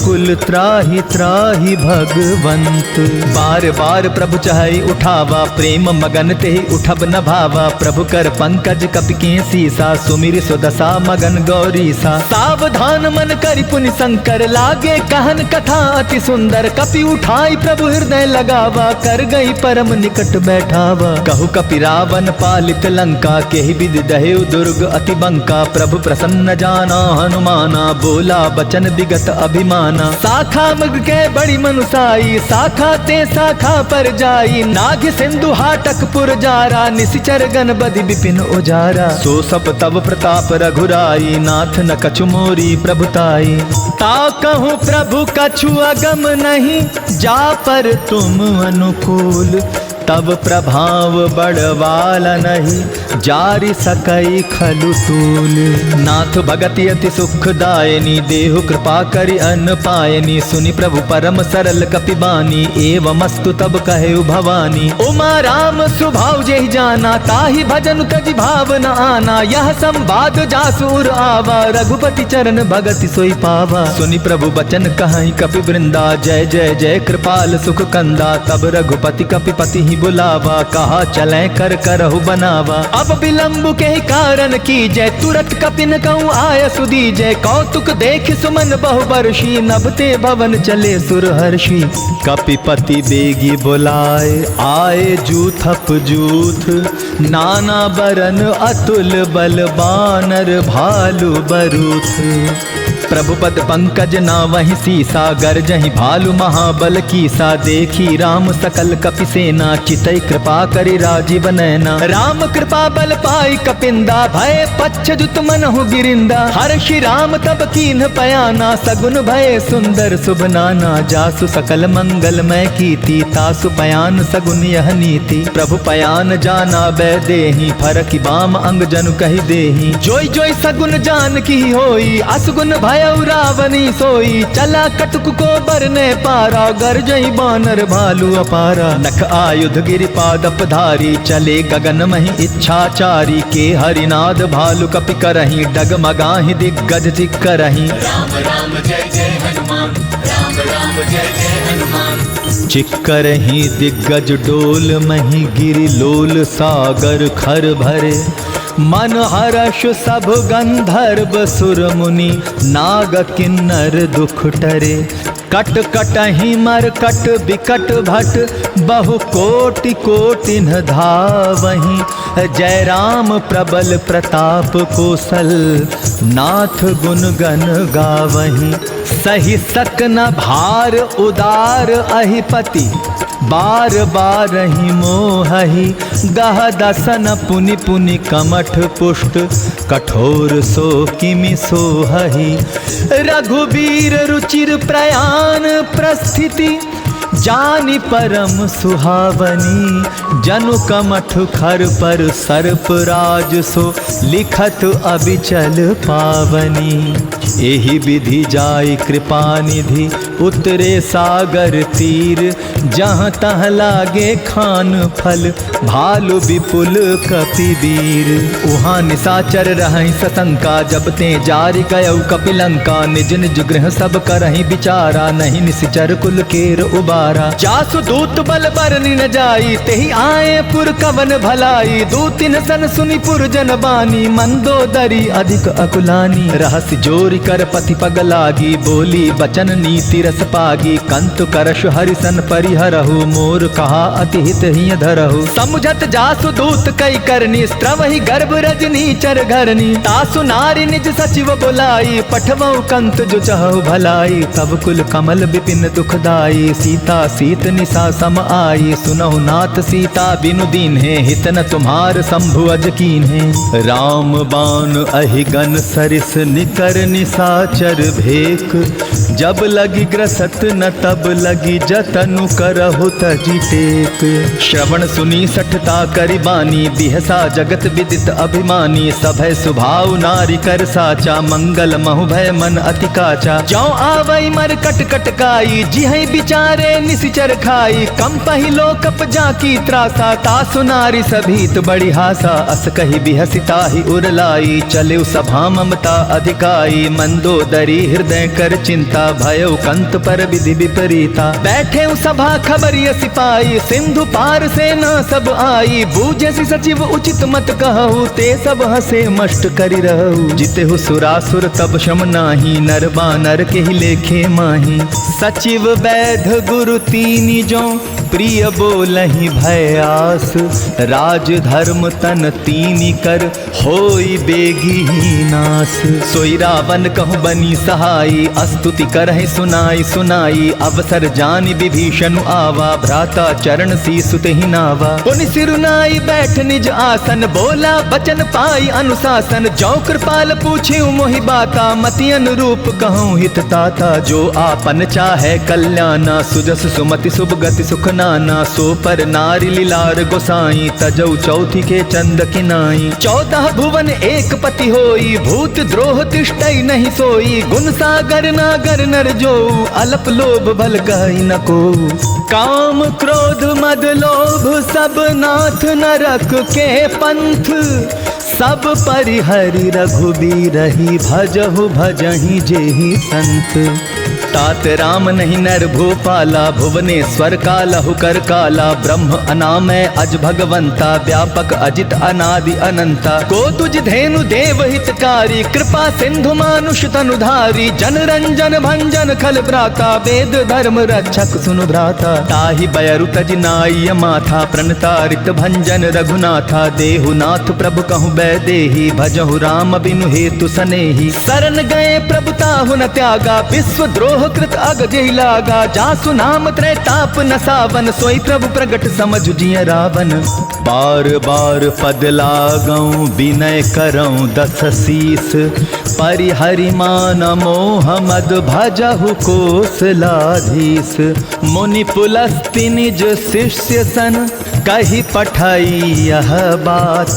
कुल त्राहि त्राहि भगवंत। बार बार प्रभु चाहि उठावा, प्रेम मगन तेहि उठब न भावा। प्रभु कर पंकज कपि के सीसा, सुमिर सुदशा मगन गौरीसा। सावधान मन करि पुनि शंकर, लागे कहन कथा अति सुंदर। कपि उठाई प्रभु हृदय लगावा, कर गई परम निकट बैठावा। कहु कपि रावण पालित लंका, केहि विधि दहेउ दुर्ग अति बंका। प्रभु प्रसन्न जाना हनुमाना, बोला बचन विगत अभिमाना। शाखा मृग के बड़ी मनुसाई, शाखा ते शाखा पर जाई। नाग सिंधु हाटक पुर जारा, निशिचर गण बधि विपिन उजारा। सो सब तब प्रताप रघुराई, नाथ न कछु मोरी प्रभुताई। ता कहूँ प्रभु कछु अगम नहीं, जा पर तुम अनुकूल। तब प्रभाव बड़वाला नहीं, जारि सकई खलु तूल। नाथ भगति अति सुखदायनी, देहु कृपा करि अन्न पायनी। सुनि प्रभु परम सरल कपि बानी, एवमस्तु तब कहेउ भवानी। उमा राम स्वभाव जेहि जाना, ताहि भजन तजि भाव न आना। यह संवाद जासुर आवा, रघुपति चरण भगति सोई पावा। सुनि प्रभु बचन कहाई कपि वृंदा, जय जय जय कृपाल सुख कंदा। तब रघुपति कपिपति ही बुलावा, कहा चलें कर करहु बनावा। अब विलंब के कारण की जय, तुरत कपिन कहूँ आय सुधी जय। कौतुक देख सुमन बहु बरसी, नभते भवन चले सुरहर्षि। कपिपति बेगी बुलाए, आए जूथप जूथ। नाना बरन अतुल बल, बानर भालु बरूथ। प्रभु पद पंकज नावहि सीसा, गरजहि भालु महाबल कीसा। देखी राम सकल कपि सेना, चितई कृपा करि राजीव नैना। राम कृपा बल पाई कपिंदा, भय पच्छजुत मनहु गिरिंदा। हर्षि राम तब कीन्ह पयाना, सगुन भय सुंदर शुभ नाना। जासु सकल मंगलमय कीर्ति, तासु पयान सगुन यह नीति। प्रभु पयान जाना बै देहि, फरकि बाम अंग जनु कहि देहि। जोई जोई सगुन जान की होई, असगुन भय रावणी सोई। चला कटुक को बरने पारा, गरजई बानर भालू अपारा। नख आयुध गिरिपाद धारी, चले गगन महि इच्छाचारी। के हरिनाद भालु कपि करही, डगमगाहि दिग्गज चिक करही। राम राम जय जय हनुमान, राम राम जय जय हनुमान। चिक्करही दिग्गज डोल मही, गिरि लोल सागर खर भरे। मन हर्ष सब गंधर्व सुर मुनि, नाग किन्नर दुख टरे। कट कटहि मर कट बिकट भट, बहु कोटि कोटिन धावहि। जय राम प्रबल प्रताप कौशल, नाथ गुण गण गावहि। सही सक न भार उदार अहिपति, बार बार ही मोहहि। गह दसन पुनि पुनि कमठ पुष्ट, कठोर सो किमि सोहहि। रघुबीर रुचिर प्रयाण प्रस्थिति, जानि परम सुहावनी। जनु कमठ खर पर सर्प राज सो, लिखत अबिचल पावनी। एहि विधि जाय कृपा निधि, उतरे सागर तीर। जहाँ तहाँ लागे खान फल, भालु विपुल कपिवीर। उहाँ निशाचर रहहि सशंका, जब ते जारि गयउ कपिलंका। निज निज गृह सब करहि विचारा, नहीं निशिचर कुल केर उबारा। जासु दूत बल बरनि न जाई, तेहि आए पुर कवन भलाई। दूतिन सन सुनि पुर जन बानी, मंदोदरी अधिक अकुलानी। रहस्य जोरि कर पति पग लागी, बोली बचन नीति रस पागी। कंत करश हरिसन परिहरहु, मोर कहा अति हित हिय धरहु। समुझत जासु दूत कई करनी, स्त्रवहि गर्भ रजनी चर घरनी। तासु नारी निज सचिव बुलाई, पठवउ कंत जो चहु भलाई। तब कुल कमल विपिन दुखदाई, सीता सीत निशा सम आई। सुनहु नाथ सीता बिनु दीन है, हित न तुम्हार शंभु अज कीन है। राम बाण अहि गन सरिस, निकर निशाचर भेक। जब लगी ग्रसत न तब लगी जतनु करहु तजी टेक। श्रवण सुनी सठता करि बानी बिहसा जगत विदित अभिमानी। सभय सुभाव नारी कर साचा मंगल महु भय मन अति काचा। जौ आवई मर कट कटकाई जिहै बिचारे निसिचर खाई। कम पहिलो कप जाकी त्रासा तासु नारी सभीत बड़ी हासा। अस कही बिहसिता ही उरलाई चले सभा ममता अधिकाई। मंदोदरी हृदय कर चिंता भयो कंत पर विधि विपरीता। बैठे सभा खबरिय सिपाही सिंधु पार से न सब आई। बूझे सी सचिव उचित मत कहु ते सब हसे मष्ट करि रहु। जिते हु सुरासुर तब शम नाही नर बानर के ही लेखे माही। सचिव वैध गुरु तीनी जो प्रिय बोलहि भयास। राज धर्म तन तीनी कर होई बेगी ही नास। सोई रावण कहु बनी सहाई अस्तुति करहि सुनाई सुनाई। अवसर जानि विभीषण आवा भ्राता चरण सीसुत ही नावा। पुनि सिरुनाई बैठ निज आसन बोला बचन पाई अनुशासन। जो कृपाल पूछे मोहि बाता मति अनुरूप कहूँ हित ताता। जो आपन चाहे कल्याणा सुजस सुमति शुभ गति सुख नाना। सो पर नारी लीलार गोसाई तजौ चौथी के चंद किनाई। 14 भुवन एक पति होई भूत द्रोह तिष्ठई नहीं सोई। गुण सागर नागर नर जो अल्प लोभ भल कहि न को। काम क्रोध मद लोभ सब नाथ नरक के पंथ। सब परिहरि रघुबीरहि भजहु भजहि जेहि संत। तात राम नहीं नर भूपाला भुवनेश्वर कालहु कर काला। ब्रह्म अनामय अज भगवंता व्यापक अजित अनादि अनंता। को तुझ धेनु देव हितकारी कृपा सिंधु मानुष तनुधारी। जन रंजन भंजन खल भ्राता वेद धर्म रक्षक सुनु भ्राता। ताहि बयरु तज नाय माथा प्रणतारित भंजन रघुनाथा। देहु नाथ प्रभु कहु बैदेही भजहु राम बिनु हेतु सनेही। शरण गए प्रभु ताहु न त्यागा विश्व द्रोह कृत अग जेहि लागा। जासु नाम त्रैताप न सावन सोई प्रभु प्रगट समझ जिय रावण। बार बार पद लागऊं विनय करऊं दस शीस। परिहरि मान मोह मद भजहु कोसलाधीस। मुनि पुलस्ति निज शिष्य सन कही पठाई यह बात।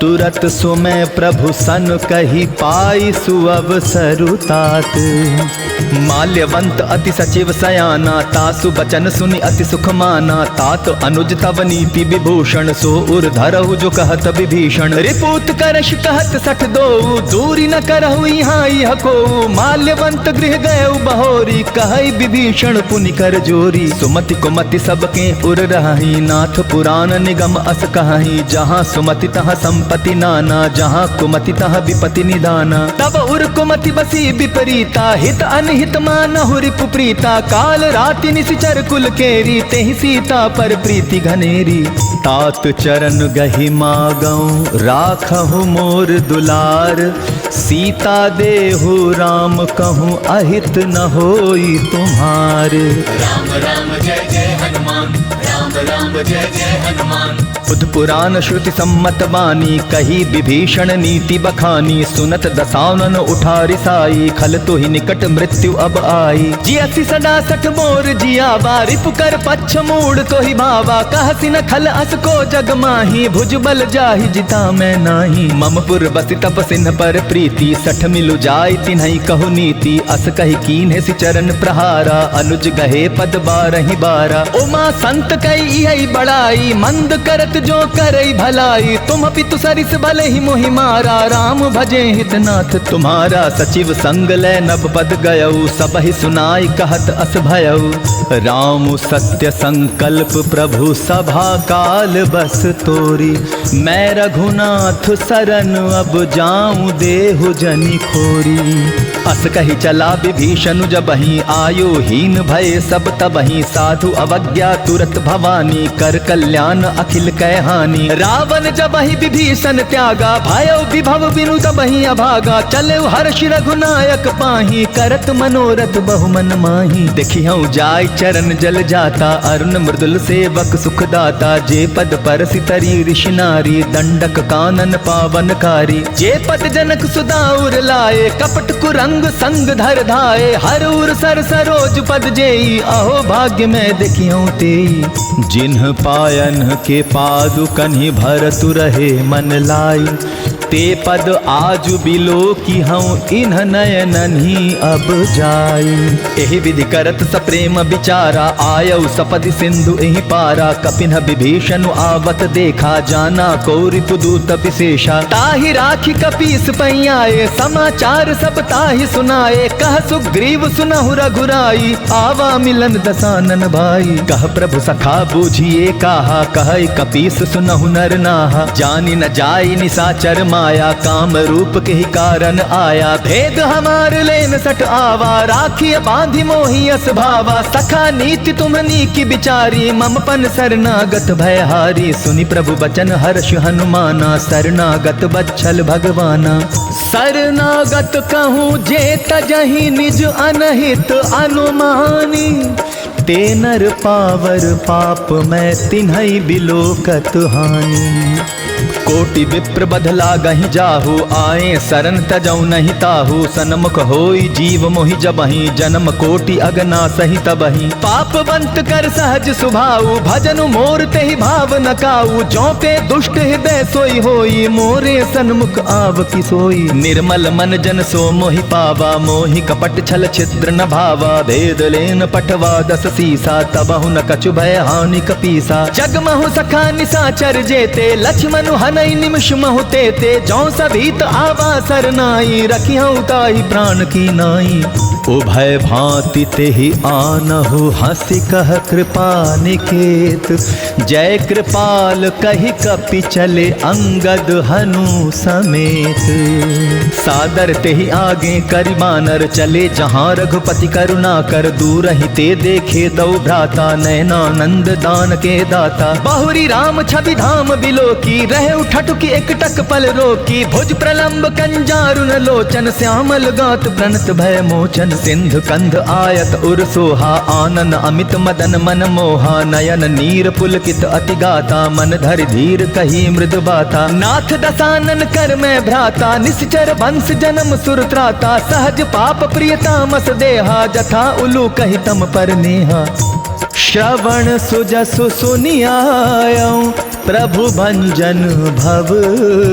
तुरत सुमय प्रभु सन कही पाई सुअवसरुतात। माल्यवंत अति सचिव सयाना तासु बचन सुनि अति सुख माना। तात अनुज तव नीति विभूषण सो उर धरहु जो कहत विभीषण। रिपुत करश कहत सठ दो दूरी न करहु यहाँ यह को। माल्यवंत गृह गए बहोरी कहई विभीषण पुनि कर जोरी। सुमति कुमति सबके उर रही नाथ पुराण निगम अस कहीं। जहाँ सुमति तहाँ संपत्ति नाना जहाँ कुमति तहाँ विपति निदाना। तब उर कुमति बसी विपरीता हित अनहित मानहु रिपु प्रीता। काल राति निशिचर कुल केरी तेहि सीता पर प्रीति घनेरी। तात चरण गहि मागऊं राखहु मोर दुलार। सीता देहु राम कहूँ अहित न होई तुम्हार। राम राम जय जय हनुमान राम राम जय जय हनुमान। बुध पुराण श्रुति सम्मत बानी कही विभीषण नीति बखानी। सुनत दसानन उठा रिसाई खल तो ही निकट मृत्यु अब आई। जियसि सदा सठ मोर जियावा रिपु कर पच्छ मूड तो ही भावा। कहसि न खल अस को जग माही भुजबल जाहि जिता मैं नाही। मम पुर बसि तप सिन्ह पर प्रीति सठ मिलु जाय तिन्हई कहु नीति। अस कहि कीन्हे सि चरण प्रहारा अनुज गहे पद बारहि बारा। उमा संत कई यही बड़ाई मंद करत जो करई भलाई। तुम पितु सरिस भले ही मोहि मारा राम भजे हितनाथ तुम्हारा। सचिव संग लय नभ पद गयऊ सबहि सुनाई कहत अस भयऊ। राम सत्य संकल्प प्रभु सभा काल बस तोरी। मैं रघुनाथ सरन अब जाऊं देहु जनि खोरी। अस कही चला विभीषण जबहि आयो हीन भय सब तबहि। साधु अवज्ञा तुरत भवानी कर कल्याण अखिल कै हानि। रावण जबहि विभीषण त्यागा भयो विभव बिनु तबहि अभागा। चले हर्ष रघुनायक पाही करत मनोरथ बहुमन माही। देखिहु जाय चरण जल जाता अरुण मृदुल सेवक सुखदाता। जे पद पर सितरी ऋषि नारी दंडक कानन पावनकारी। जे पद जनक सुदाउर लाए कपट कुरंग रंग संग धर धाये, हर उर सर सरोज पद जेई, अहो भाग्य में देखियो तेई। जिन्ह पायन के पादु कन्हि भरतु रहे मन लाई, ते पद आजु बिलो की हूँ इन्ह नयनन ही अब जाई। एहि विधि करत सप्रेम विचारा, आयउ सपदि सिंधु एहि पारा। कपिन विभीषण आवत देखा, जाना कौरि पुदूत विशेषा। ताहि राखी कपीस पैयाए, समाचार सब ताहि सुनाए। कह सुग्रीव सुनहु रघुराई, आवा मिलन दसानन भाई। कह प्रभु सखा बूझिए काहा, कह कपीस सुनहु नर नाहा। जानि न जाई निसाचर माया, काम रूप के ही कारण आया। भेद हमार लेन सट आवा, राखिय बांधि मोहि अस भावा। सखा नीति तुम्हनी की बिचारी, मम पन शरणागत भयहारी। सुनि प्रभु बचन हर्ष हनुमाना, शरणागत बच्छल भगवाना। शरणागत कहूँ जे तजहि निज अनहित अनुमानी। ते नर पावर पाप मैं तिन्हई बिलोकत हानि। कोटि विप्र बधला गहि जाहु, आए शरण तजौ नहीं ताहु। सन्मुख होई जीव मोहि जबहि, जन्म कोटि अगना सहि तबहि। पापवंत कर सहज सुभाऊ, भजनु मोर तेहि भाव न काऊ। जो पे दुष्ट हृदय सोई होई, मोरे सन्मुख आव की सोई। निर्मल मन जन सो मोहि पावा, मोहि कपट छल छिद्र न भावा। भेद लेन पठवा दस सीसा, तबहु न कछु भय हानि कपीसा। जगमहु सखा निसाचर जेते, लक्ष्मण हनई निमिष महु तेते। जौ सभीत आवा सरनाई, रखिहु ताहि प्राण की नाई। उभय भांति तेहि आनहु, हंसी कह कृपा निकेत। जय कृपाल कहि कपि चले, अंगद हनु समेत। सादर तेहि आगे करि बानर, चले जहाँ रघुपति करुणा कर। दूर ही ते देखे दौ भ्राता, नयनानंद दान के दाता। बहुरी राम छवि धाम बिलो की, रहे उठटुकी एकटक पल रोकी। भुज प्रलंब कंजारुन लोचन, श्यामल गात प्रणत भय मोचन। सिंधु कंध आयत उर सोहा, आनन अमित मदन मन मोहा। नयन नीर पुलकित अति गाता, मन धर धीर कही मृदु बाता। नाथ दसानन कर मैं भ्राता, निश्चर वंश जन्म सुर त्राता। सहज पाप प्रियतामस देहा, जथा उलू कही तम पर नेहा। श्रवण सुजसु सुनियायऊं, प्रभु भंजन भव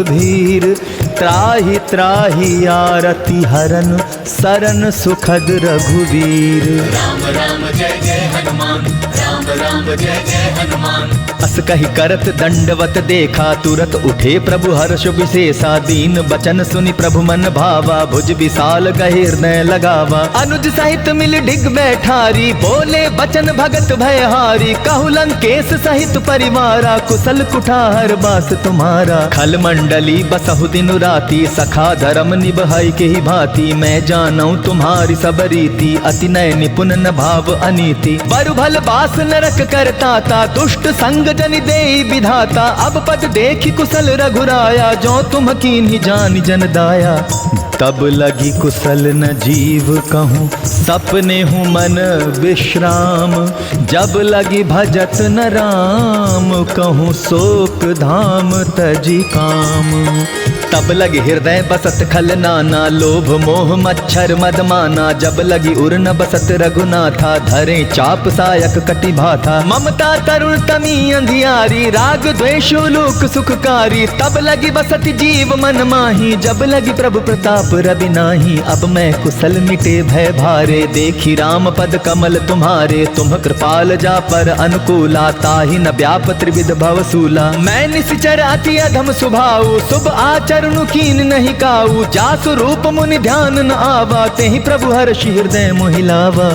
भीर। त्राहि त्राहि आरती हरन, सरन सुखद रघुवीर। राम राम जय जय हनुमान, राम राम जय जय हनुमान। अस कहि करत दंडवत देखा, तुरत उठे प्रभु हर्ष विशेषा। दीन बचन सुनि प्रभु मन भावा, भुज विशाल गहि हृदय लगावा। अनुज सहित मिल डिग बैठारी, बोले बचन भगत भयहारी। कहु लंकेश सहित परिवारा, कुशल कुठार बास तुम्हारा। खल मंडली बसहु दिनु राती, सखा धर्म निभई के ही भांति। मैं जानऊ तुम्हारी सब रीति, अति नय निपुण न भाव अनीति। बरु भल बास नरक करताता, दुष्ट संग जनि देई विधाता। अब पद देखी कुशल रघुराया, जो तुम कीन्ही जानि जन दाया। तब लगी कुशल न जीव कहूँ, सपने हूँ मन विश्राम। जब लगी भजत न राम, कहूँ शोक धाम तजी काम। तब लगी हृदय बसत खल नाना, लोभ मोह मच्छर मदमाना। जब लगी उर न बसत रघुनाथा, धरे चाप सायक कटि भाथा। ममता तरुण तमी अंधियारी, राग द्वेष लोक सुखकारी। तब लगी बसत जीव मन माही, जब लगी प्रभु प्रताप रवि नाही। अब मैं कुशल मिटे भय भारे, देखी राम पद कमल तुम्हारे। तुम कृपाल जा पर अनुकूला, ताहि न व्याप त्रिविध भवसूला। मैं निश्चर अति अधम स्वभाव, शुभ आचरण कीन नहीं काऊ। जासु रूप मुनि ध्यान न आवा, तेहि प्रभु हर्षि हृदय मोहिलावा।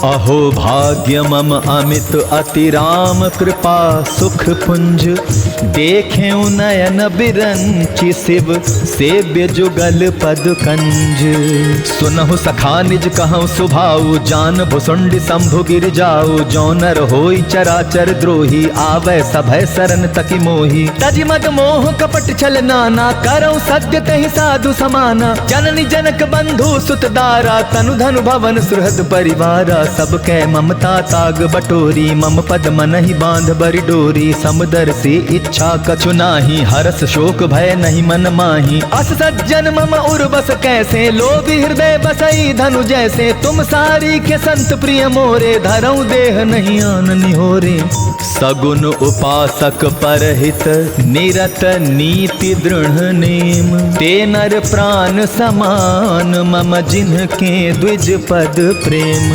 अहो भाग्य मम अमित अति राम कृपा सुख पुंज। देखे नयन बिरंचि शिव, सेव्य जुगल पद कंज। सुनहु सखा निज कहूँ सुभाऊ, जान भुसुंड शंभु गिर जाऊ। जो नर होई चराचर द्रोही, आवे सभय शरण तकी मोही। तज मद मोह कपट छल नाना, करौ जाऊं सद्य तहि साधु समाना। जननी जनक बंधु सुत दारा, तनु धनु भवन सुहृद परिवारा। सब कै ममता ताग बटोरी, मम पद मन ही बांध बरि डोरी। समदर्शी इच्छा कछु नाही, हरस शोक भय नहीं मन माही। अस सज्जन मम उर्वस कैसे, लोभी हृदय बसई धनु जैसे। तुम सारी के संत प्रिय मोरे, धरऊं देह नहीं आन निहोरे। सगुन उपासक परहित, निरत नीति दृढ़ नेम। ते नर प्राण समान, मम जिन्हके द्विज पद प्रेम।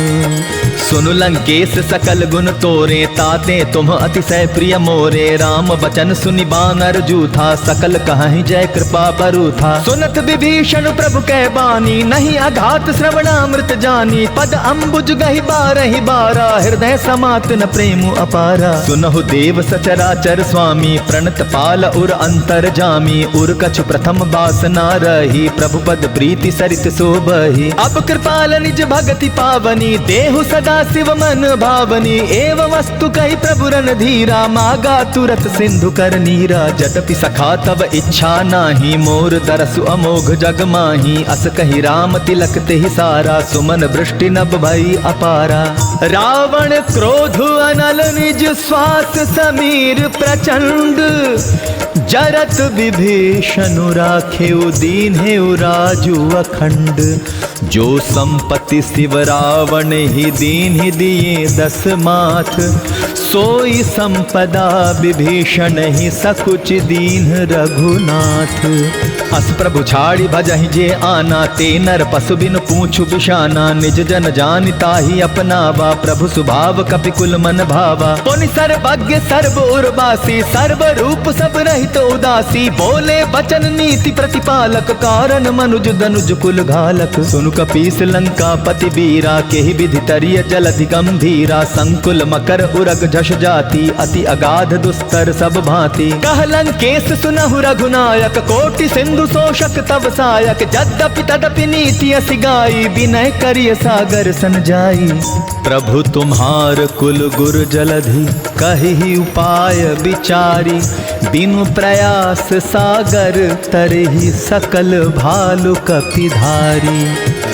सुनु लंकेश सकल गुण तोरे, ताते तुम अतिशय प्रिय मोरे। राम बचन सुनि बानर जूथा, सकल कहाहि जय कृपा बरु था। सुनत विभीषण प्रभु कह बानी, नहीं अघात श्रवणामृत जानी। पद अम्बुज गहि बारहि बारा, हृदय समात न प्रेम अपारा। सुनहु देव सचराचर स्वामी, प्रणत पाल उर अंतर जामी। उर कछु प्रथम बासना रही, प्रभु पद प्रीति सरित शोभहि। अब कृपाल निज भगति पावनी, देहु सदा शिव मन भावनी। एव वस्तु कही प्रभु रन धीरा, मागा तुरत सिंधु कर नीरा। जटपि सखा तब इच्छा नाही, मोर दरसु अमोघ जग माही। अस कही राम तिलक तेहि सारा, सुमन वृष्टि नभ भई अपारा। रावण क्रोध अनल निज श्वास समीर प्रचंड। जरत विभीषणु राखेउ दीन्हेउ राजु अखंड। जो संपत्ति शिव रावण ही दीन्हि दिए दस माथ, सोई संपदा विभीषण ही सकुच दीन रघुनाथ। अस प्रभु छाड़ी भजहि जे आना, ते नर पशु बिनु पूछू बिशाना। निज जन जानिता ही अपनावा, प्रभु स्वभाव कपिकुल मन भावा। पुनि सर्वज्ञ सर्व उर्वासी, सर्व रूप सब रहित उदासी। बोले बचन नीति प्रतिपालक, कारण मनुज दनुज कुल घालक। सुनु कपीस लंका पति बीरा, केहि विधि तरिय जलधि गंभीरा। संकुल मकर उरग झष जाति, अति अगाध दुस्तर सब भांति। कह लंकेश सुनहु रघुनायक, कोटि सिंधु शोषक तब सायक। यद्यपि तदपि नीति असि गाई, विनय करिय सागर सन जाई। प्रभु तुम्हार कुल गुर जलधि, कहि उपाय विचारी। बिनु प्रयास सागर तरहि, सकल भालु कपिधारी।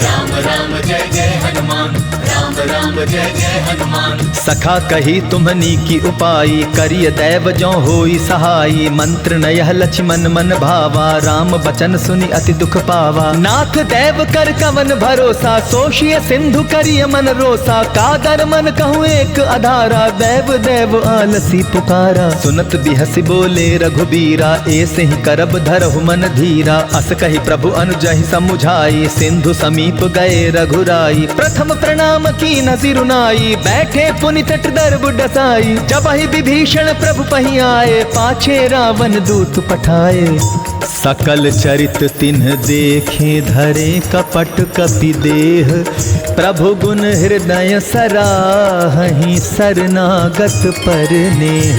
राम राम जय जय हनुमान, राम राम जय जय हनुमान। सखा कही तुम्हनी की उपाई, करिय दैव जो होई सहाई। मंत्र न यह लक्ष्मण मन भावा, राम बचन सुनि अति दुख पावा। नाथ दैव कर कवन भरोसा, सोषिय सिंधु करिय मन रोसा। कादर मन कहूँ एक आधारा, दैव दैव आलसी पुकारा। सुनत बिहसि बोले रघुबीरा, ऐसे ही करब धरहु मन धीरा। अस कही प्रभु अनुजहि समुझाई, सिंधु समीप गए रघुराई। प्रथम प्रणाम की नसिरुनाई, बैठे पुनि तट दर्ब डसाई। जब ही विभीषण प्रभु पही आए, पाछे रावण दूत पठाए। सकल चरित तिन्ह देखे, धरे कपट कपि देह। प्रभु गुण हृदय सराहि, शरणागत पर नेह।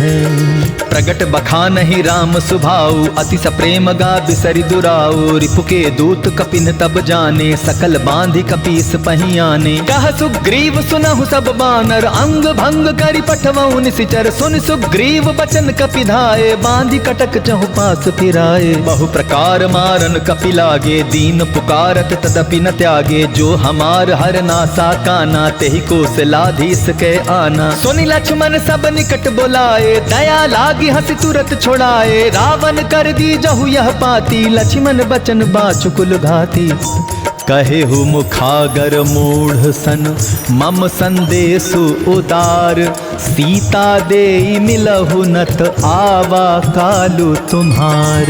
प्रगट बखानहि राम सुभाऊ, अति सप्रेम गा बिसरि दुराऊ। रिपुके दूत कपिन तब जाने, सकल बांधि कपीस पही आने। कह सुग्रीव सुनहु सब बानर, अंग भंग करि पठवहु निशिचर। सुन सुग्रीव बचन कपि धाये, बांधि कटक चहु पास फिराए। बहु प्रकार मारन कपि लागे, दीन पुकारत तदपि न त्यागे। जो हमार हर नासा काना, तेहि कौशलाधीश के आना। सुनि लक्ष्मण सब निकट बुलाए, दया लागी हंसी तुरत छोड़ाए। रावण कर दी जहु यह पाती, लक्ष्मण बचन बाचुकुल घाती। कहे हु मुखागर मूढ़ सन, मम संदेशु उदार। सीता देई मिलहु नत, आवा कालु तुम्हार।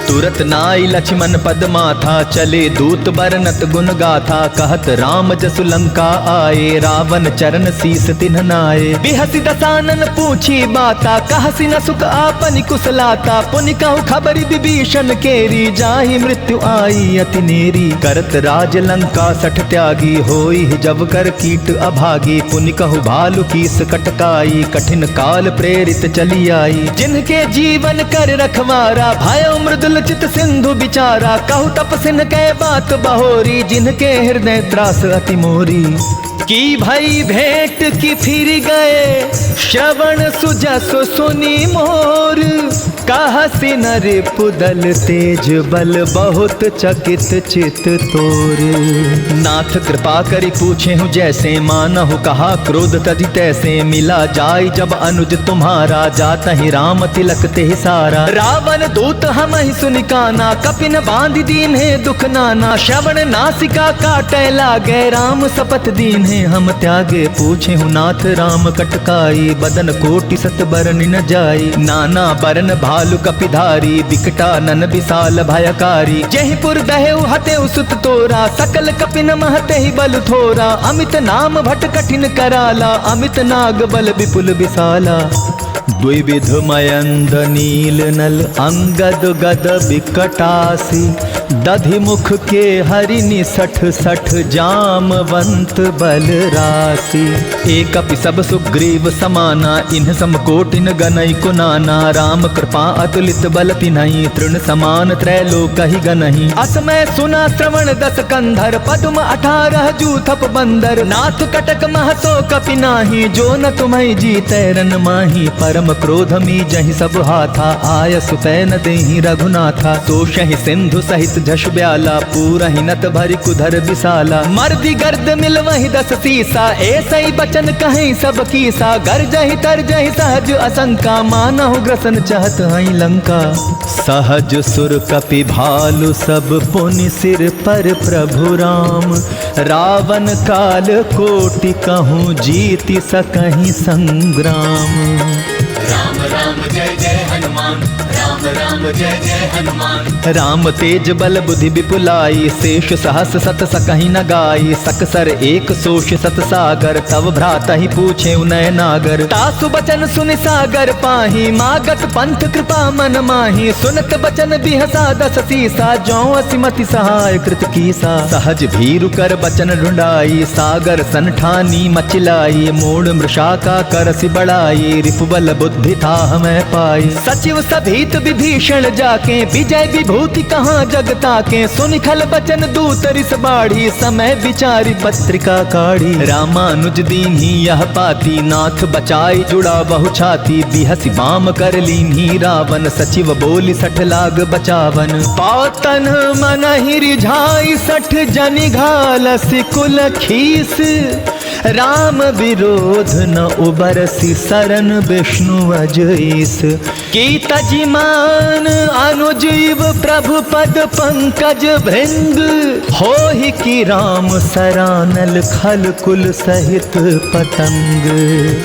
तुरत नाई लक्ष्मण पद माथा, चले दूत बरनत गुण गाथा। कहत राम जसु लंका आए, रावण चरण शीस तिन्ह नाये। बिहसि दसानन पूछी बाता, कहसि न सुख आपनि कुशलाता। पुनि कहु खबरि विभीषण केरी, जाहि मृत्यु आई अति नेरी। करत राज लंका सठ त्यागी, होई जब कर कीट अभागी। पुनि कहु भालु कीस कटकाई, कठिन काल प्रेरित चली आई। जिनके जीवन कर रखवारा, भयो मृदुल चित सिंधु बिचारा। कहु तपसिन कै बात बहोरी, जिनके हृदय त्रास अति मोरी। की भई भेंट की फिर गए, श्रवण सुजस सुनी मोर। कहसी नरिपुदल तेज बल बहुत चकित चित तोर। नाथ कृपा करी पूछे हूँ जैसे मानहु कहा क्रोध तजी तैसे मिला जाय जब अनुज तुम्हारा जात ही राम तिलक ते सारा। रावण दूत हम ही सुनिकाना कपिन बांध दीन है दुख नाना। श्रवण नासिका काटे लागे राम सपथ दीन है हम त्यागे। पूछे हूँ नाथ राम कटकाई बदन कोटि सत बरन न जाई। नाना बरन भालु कपिधारी बिकटा नन विशाल भयकारी। जयपुर दहेउ हतेउ सुत तोरा सकल कपिन महते ही बल थोरा। अमित नाम भट कठिन कराला अमित नाग बल विपुल विशाला। द्विविध मयंद नील नल अंगद गद बिकटासी। दधि मुख के हरिनि सठ सठ जामवंत बल राशि। एक अपि सब सुग्रीव समाना इन्ह समकोटिन गनई कुनाना। राम कृपा अतुलित बल तिन्हई तृण समान त्रैलोक ही गनहि। असमय सुना श्रवण दस कंधर पद्म 18 जूथप बंदर। नाथ कटक महसो कपि नाही जो न तुम्हें जीतै रन माही। परम क्रोध मी जहि सब हाथा आय सुपैन देहि रघुनाथा। तोषहि सिंधु सहित झश ब्याला पूरहि नत भरि कुधर विशाला। मर्दि गर्द मिल वही 10 सीसा ऐसा ही बचन कहीं सब कीसा। गर्जहि तरजहि सहज असंका मानहु ग्रसन चाहत हई लंका। सहज सुर कपि भालु सब पुनि सिर पर प्रभु राम। रावण काल कोटि कहूँ जीति सकहि संग्राम। राम राम जय जय हनुमान राम राम जय जय हनुमान। राम तेज बल बुद्धि विपुलाई शेष सहस सत सकहि न गाई। सकसर एक सोष सत सागर तव भ्राता ही पूछे उनय नागर। तासु बचन सुनि सागर पाही मागत पंथ कृपा मन माही। सुनत बचन बिहसा 10 सीसा जौ असिमति सहाय कृत कीसा। सहज भीरु कर बचन ढूंढाई सागर सन ठानी मचिलाई। मूड मृषा का करसि बढ़ाई रिपुबल बुद्धि था हमें पाई। सचिव सभीत विभीषण जाके विजय विभूति कहाँ जगता के। सुनिखल बचन दूत रिस बाढ़ी समय विचारी पत्रिका काढ़ी। रामानुज दीन्ही यह पाती नाथ बचाई जुड़ा बहु छाती। बिहसी बाम कर लीन्ही रावण सचिव बोली 60 लाग बचावन। पातन मन ही रिझाई 60 जनि घालसि कुल खीस। राम विरोध न उबरसी सरन विष्णु अजईस। की तजिमान अनुजीव प्रभु पद पंकज भृंग। हो ही की राम सरानल खल कुल सहित पतंग।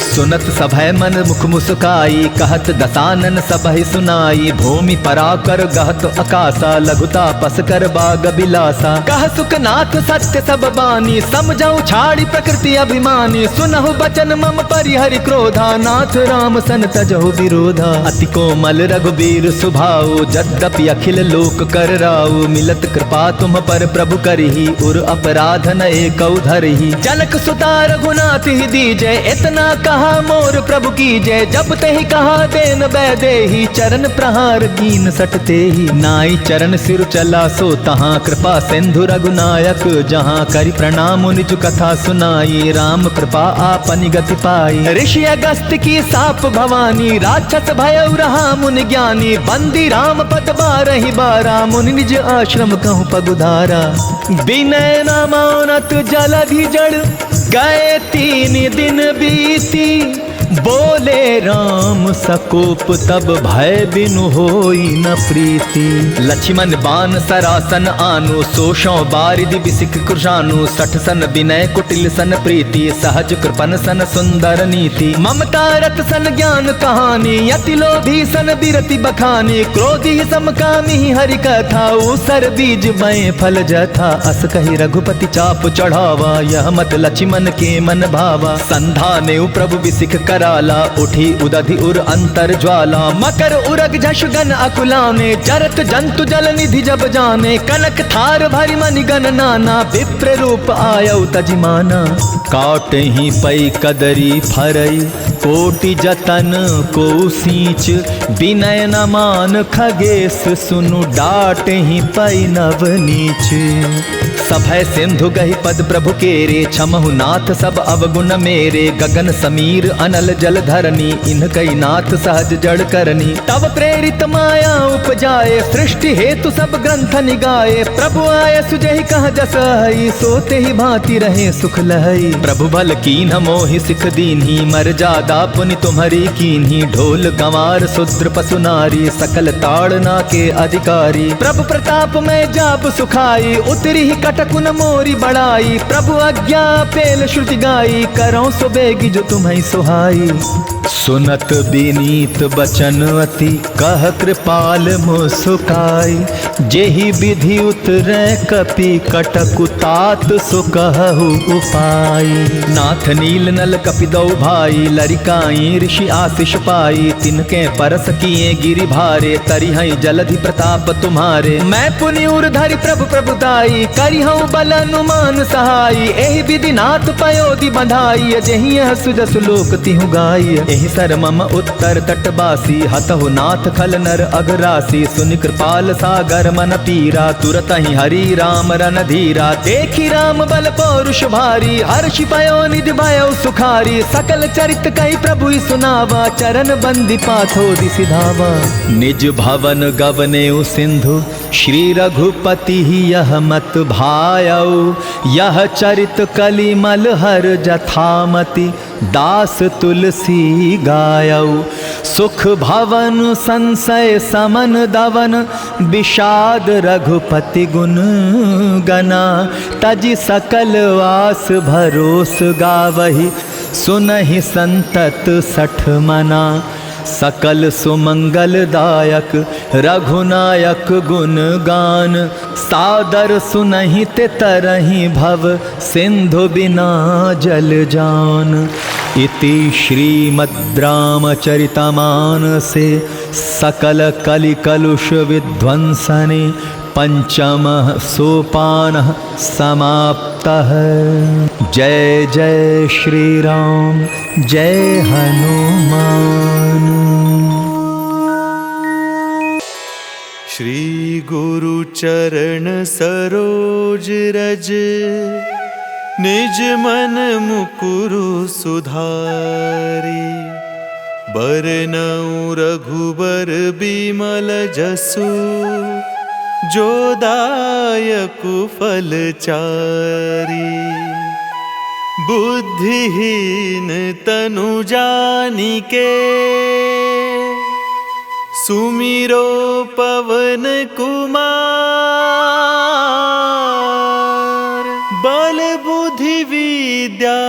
सुनत सभय मन मुख मुस्काई कहत दसानन सबहि सुनाई। भूमि पराकर गहत अकासा लघुता पस कर बाग बिलासा। कह सुखनाथ सत्य सब बानी समझऊ छाड़ी प्रकृति अभिमानी। सुनहु बचन मम परिहरि क्रोधा नाथ राम सन तजहु विरोधा। अति कोमल रघुबीर सुभाऊ जद्यपि अखिल लोक कर राऊ। मिलत कृपा तुम पर प्रभु करही उर अपराध न एकौ धरही। जनक सुता रघुनाथ ही दीजय इतना कहा मोर प्रभु की जय। जब तहि कहा देन बैदेही चरण प्रहार कीन सटते ही। नाई चरण सिर चला सो तहाँ कृपा सिंधु रघुनायक। जहाँ करि प्रणाम निज कथा सुनाई राम कृपा आपनि गति पाई। ऋषि अगस्त की साप भवानी राक्षस भयउ रहा मुनि ज्ञानी। बंदी राम पद 12 बारा मुनि निज आश्रम कहूँ पगुधारा। बिनय न मानत जलधि जड़ गए 3 दिन बीती। बोले राम सकोप तब भय बिनु होई न प्रीति। लक्ष्मण बान सरासन आनु सोशों बारिदि बिसिक कृशानु। 60 सन विनय कुटिल सन प्रीति सहज कृपन सन सुंदर नीति। ममता रत सन ज्ञान कहानी यति लोभी सन बिरति बखानी। क्रोधी समकामी हरि कथा उसर बीज बय फल जथा। अस कही रघुपति चाप चढ़ावा यह मत लक्ष्मण के मन भावा। संधाने प्रभु बिसिक कराला उठी उदधि उर अंतर ज्वाला। मकर उरग झश गन अकुलाने जरत जंतु जल निधि जब जाने। कनक थार भरि मनि गन नाना विप्र रूप आयौ तजिमाना। काटे ही पई कदरी फरई कोटि जतन को सींच। विनय न मान खगेश सुनु डाट ही पई नव नीच। सभय सिंधु गहि पद प्रभु केरे, क्षमहु नाथ सब अवगुण मेरे। गगन समीर अनल जल धरनी, इन कई नाथ सहज जड़ करनी। तब प्रेरित माया उपजाए, सृष्टि हेतु सब ग्रंथ निगाए। प्रभु आय सुजहि कह जस हई, सोते ही भांति रहे सुख लहई। प्रभु भल कीन्ह मोहि सिख दीन्ही, मर्यादा पुनि तुम्हारी कीन्ही। ढोल गंवार शूद्र पशु नारी, सकल ताड़ना के अधिकारी। प्रभु प्रताप में जाप सुखाई, उतरी ही कटकुन मोरी बढ़ाई। प्रभु आज्ञा पेल श्रुति गाई, करो सो बेगी जो तुम्हें सुहाई। सुनत विनीत बचन अति, कह कृपाल मुस्काई। जेहि विधि उतरै कपि, कटकु तात सो कहु उपाय। नाथ नील नल कपि दौ भाई, लरिकाई ऋषि आशीष पाई। तिनके परस किए गिरि भारे, तरिहै जलधि प्रताप तुम्हारे। मैं पुनि उर धरि प्रभु प्रभुदाई, करिहौ बल अनुमान सहाई। एहि विधि नाथ पयोधि बंधाई, जेहि यह सुजस लोक तिहु गाई। एहि सर मम उत्तर तटवासी, हतहु नाथ खल नर अघरासी। सुनि कृपाल सागर मन पीरा, तुरत ही हरि राम रन धीरा। देखी राम बल पौरुष भारी, हर्षि पयो निधि भयो सुखारी। सकल चरित कहि प्रभु सुनावा, चरण बंदी पाथो सिधावा। निज भवन गवने सिंधु, श्री रघुपति यह मत भायौ। यह चरित कलिमल हर जथामति, दास तुलसी गायौ। सुख भवन संशय समन दवन, विषाद रघुपति गुण गना। तजि सकल वास भरोस गावहि, सुनहि संतत सठ मना। सकल सुमंगलदायक रघुनायक गुण गान, सादर सुनहि ते तरहि भव, सिंधु बिना जल जान। इति श्रीमद् रामचरितमानसे, सकल कलि कलुष विध्वंसने, पंचमः सोपानः समाप्तः। जय जय श्री राम, जय हनुमान। श्री गुरु चरण सरोज रज, निज मन मुकुरु सुधारी। बरनउँ रघुबर बिमल जसु, जो दायकु फल चारी। बुद्धिहीन तनु जानिके, सुमिरो पवन कुमार। बल बुद्धि विद्या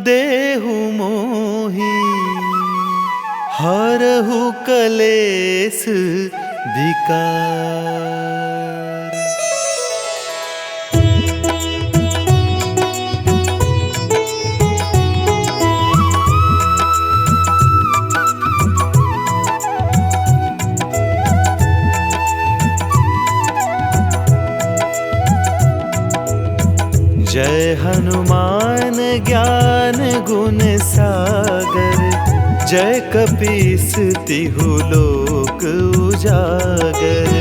देहु मोहि, हरहु कलेस विकार। जय हनुमान ज्ञान गुण सागर, जय कपीस तिहु लोक उजागर।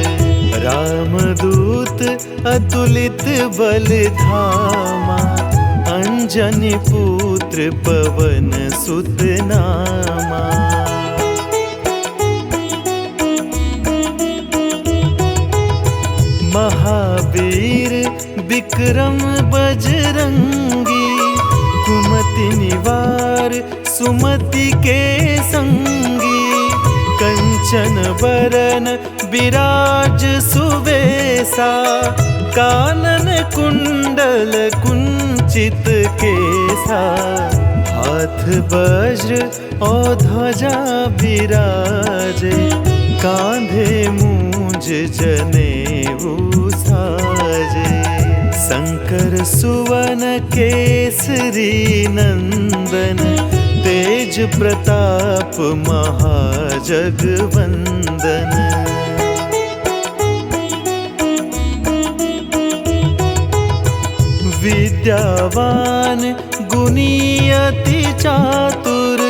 रामदूत अतुलित बल धामा, अंजनी पुत्र पवन सुत नामा। महावीर विक्रम बजरंगी, कुमति निवार सुमति के संगी। कंचन बरन विराज सुवेसा, कानन कुंडल कुंचित केसा। हाथ वज्र और ध्वजा विराजे, कांधे मूंज जनेऊ साजे। शंकर सुवन केसरी नंदन, तेज प्रताप महाजगवंदन। विद्यावान गुणी अति चातुर,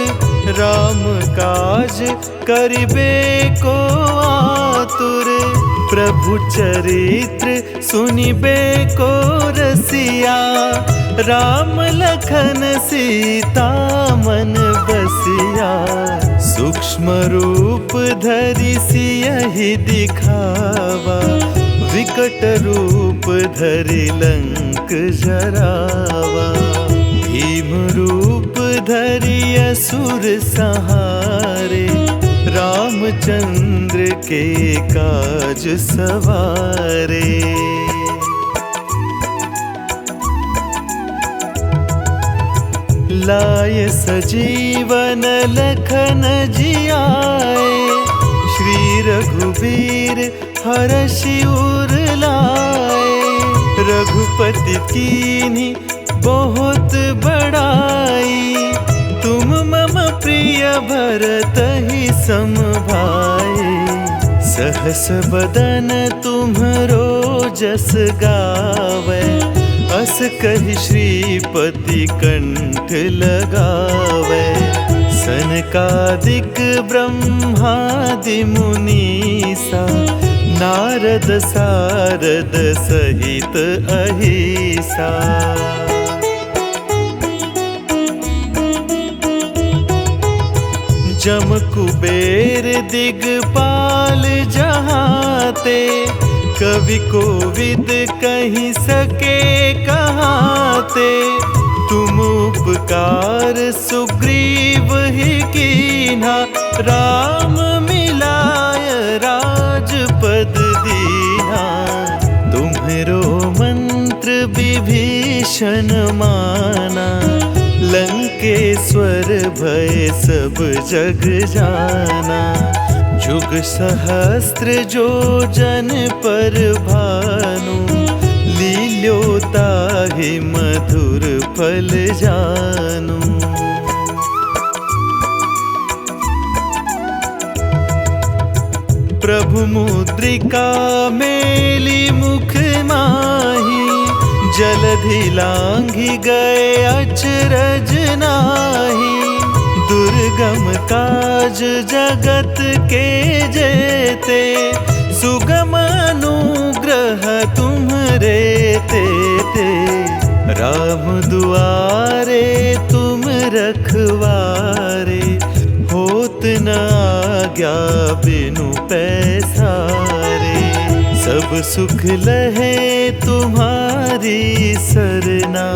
राम काज करिबे को आतुर। प्रभु चरित्र सुनिबे को रसिया, राम लखन सीता मन बसिया। सूक्ष्म रूप धरि सियहि दिखावा, विकट रूप धरि लंक जरावा। भीम रूप धरि असुर संहारे, रामचंद्र के काज सवारे। लाय सजीवन लखन जियाए, श्री रघुबीर हरषि उर लाए। रघुपति कीन्ही बहुत बड़ाई, तुम मम प्रिय भरतहि सम भाई। सहस बदन तुम्हरो जस गावै, अस कहि श्रीपति कंठ लगावै। सनकादिक ब्रह्मादि मुनीसा, नारद सारद सहित अहिसा। जम कुबेर दिगपाल जहाते, कवि कोविद कहि सके कहाते। तुम उपकार सुग्रीव ही कीन्हा, राम मिलाय राजपद दीन्हा। तुम्हरो मंत्र विभीषण माना, लंकेश्वर भय सब जग जाना। जुग सहस्त्र जो जन पर भानु, लील्यो ताहि मधुर फल जानू। प्रभु मुद्रिका मेली मुख माही, जलधि लांघि गए अचरज नाही। दुर्गम काज जगत के जेते, सुगम अनुग्रह तुम्हरे तेते। राम दुआरे तुम रखवारे, होत न आज्ञा बिनु पैसारे। सब सुख लहे तुम्हारी सरना,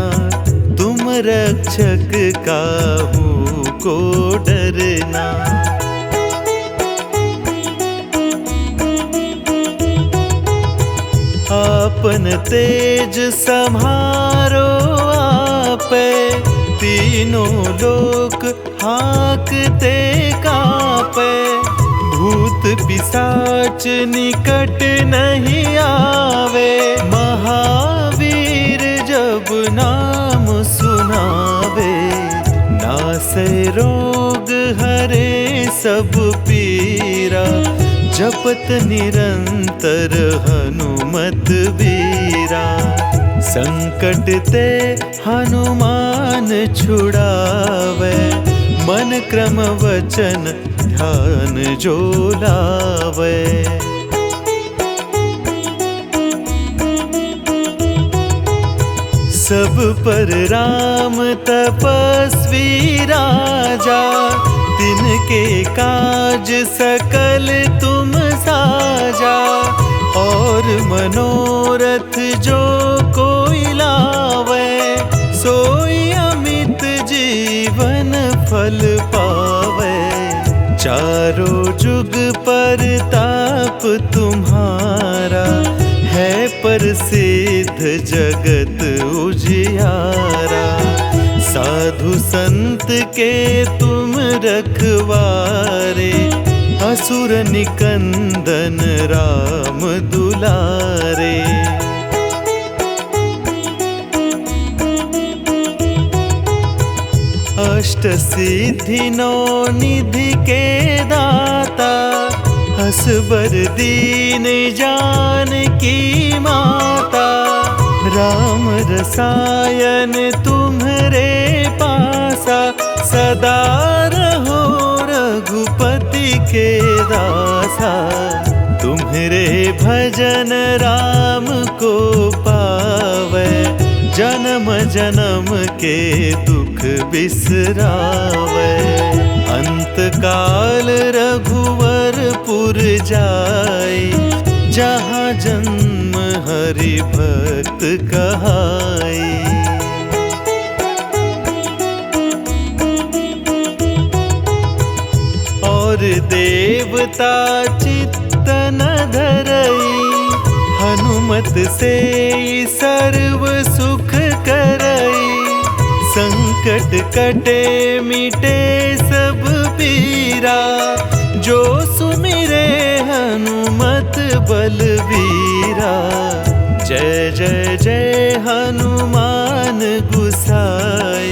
तुम रक्षक काहू को डरना। आपन तेज सम्हारो आपे, तीनों लोक हाकते कापे। भूत पिशाच निकट नहीं आवे, महावीर जब नाम सुनावे। नासै रोग हरे सब पीरा, जपत निरंतर हनुमत बीरा। संकट ते हनुमान छुड़ावे, मन क्रम वचन ध्यान जो लावे। सब पर राम तपस्वी राजा, तिनके काज सकल तुम साजा। और मनोरथ जो कोई लावे, सोई अमित जीवन फल पावे। चारों जुग पर ताप तुम्हारा, है प्रसिद्ध जगत उजियारा। साधु संत के तुम रखवारे, असुर निकंदन राम दुलारे। अष्ट सिद्धि नौ निधि के दाता, असबर दीन जानकी माता। राम रसायन तुम्हरे पासा, सदा रहो रघुपति के दासा। तुम्हारे भजन राम को पावे, जन्म जन्म के दुख बिसरावे। अंत काल रघुवरपुर जाई, जहाँ जन्म हरि भक्त कहाई। और देवता चित्त न धरई, हनुमत से सर्व सुख करई। संकट कटे मिटे सब पीरा, जो सुमिरे हनुमत बलबीरा। जय जय जय हनुमान।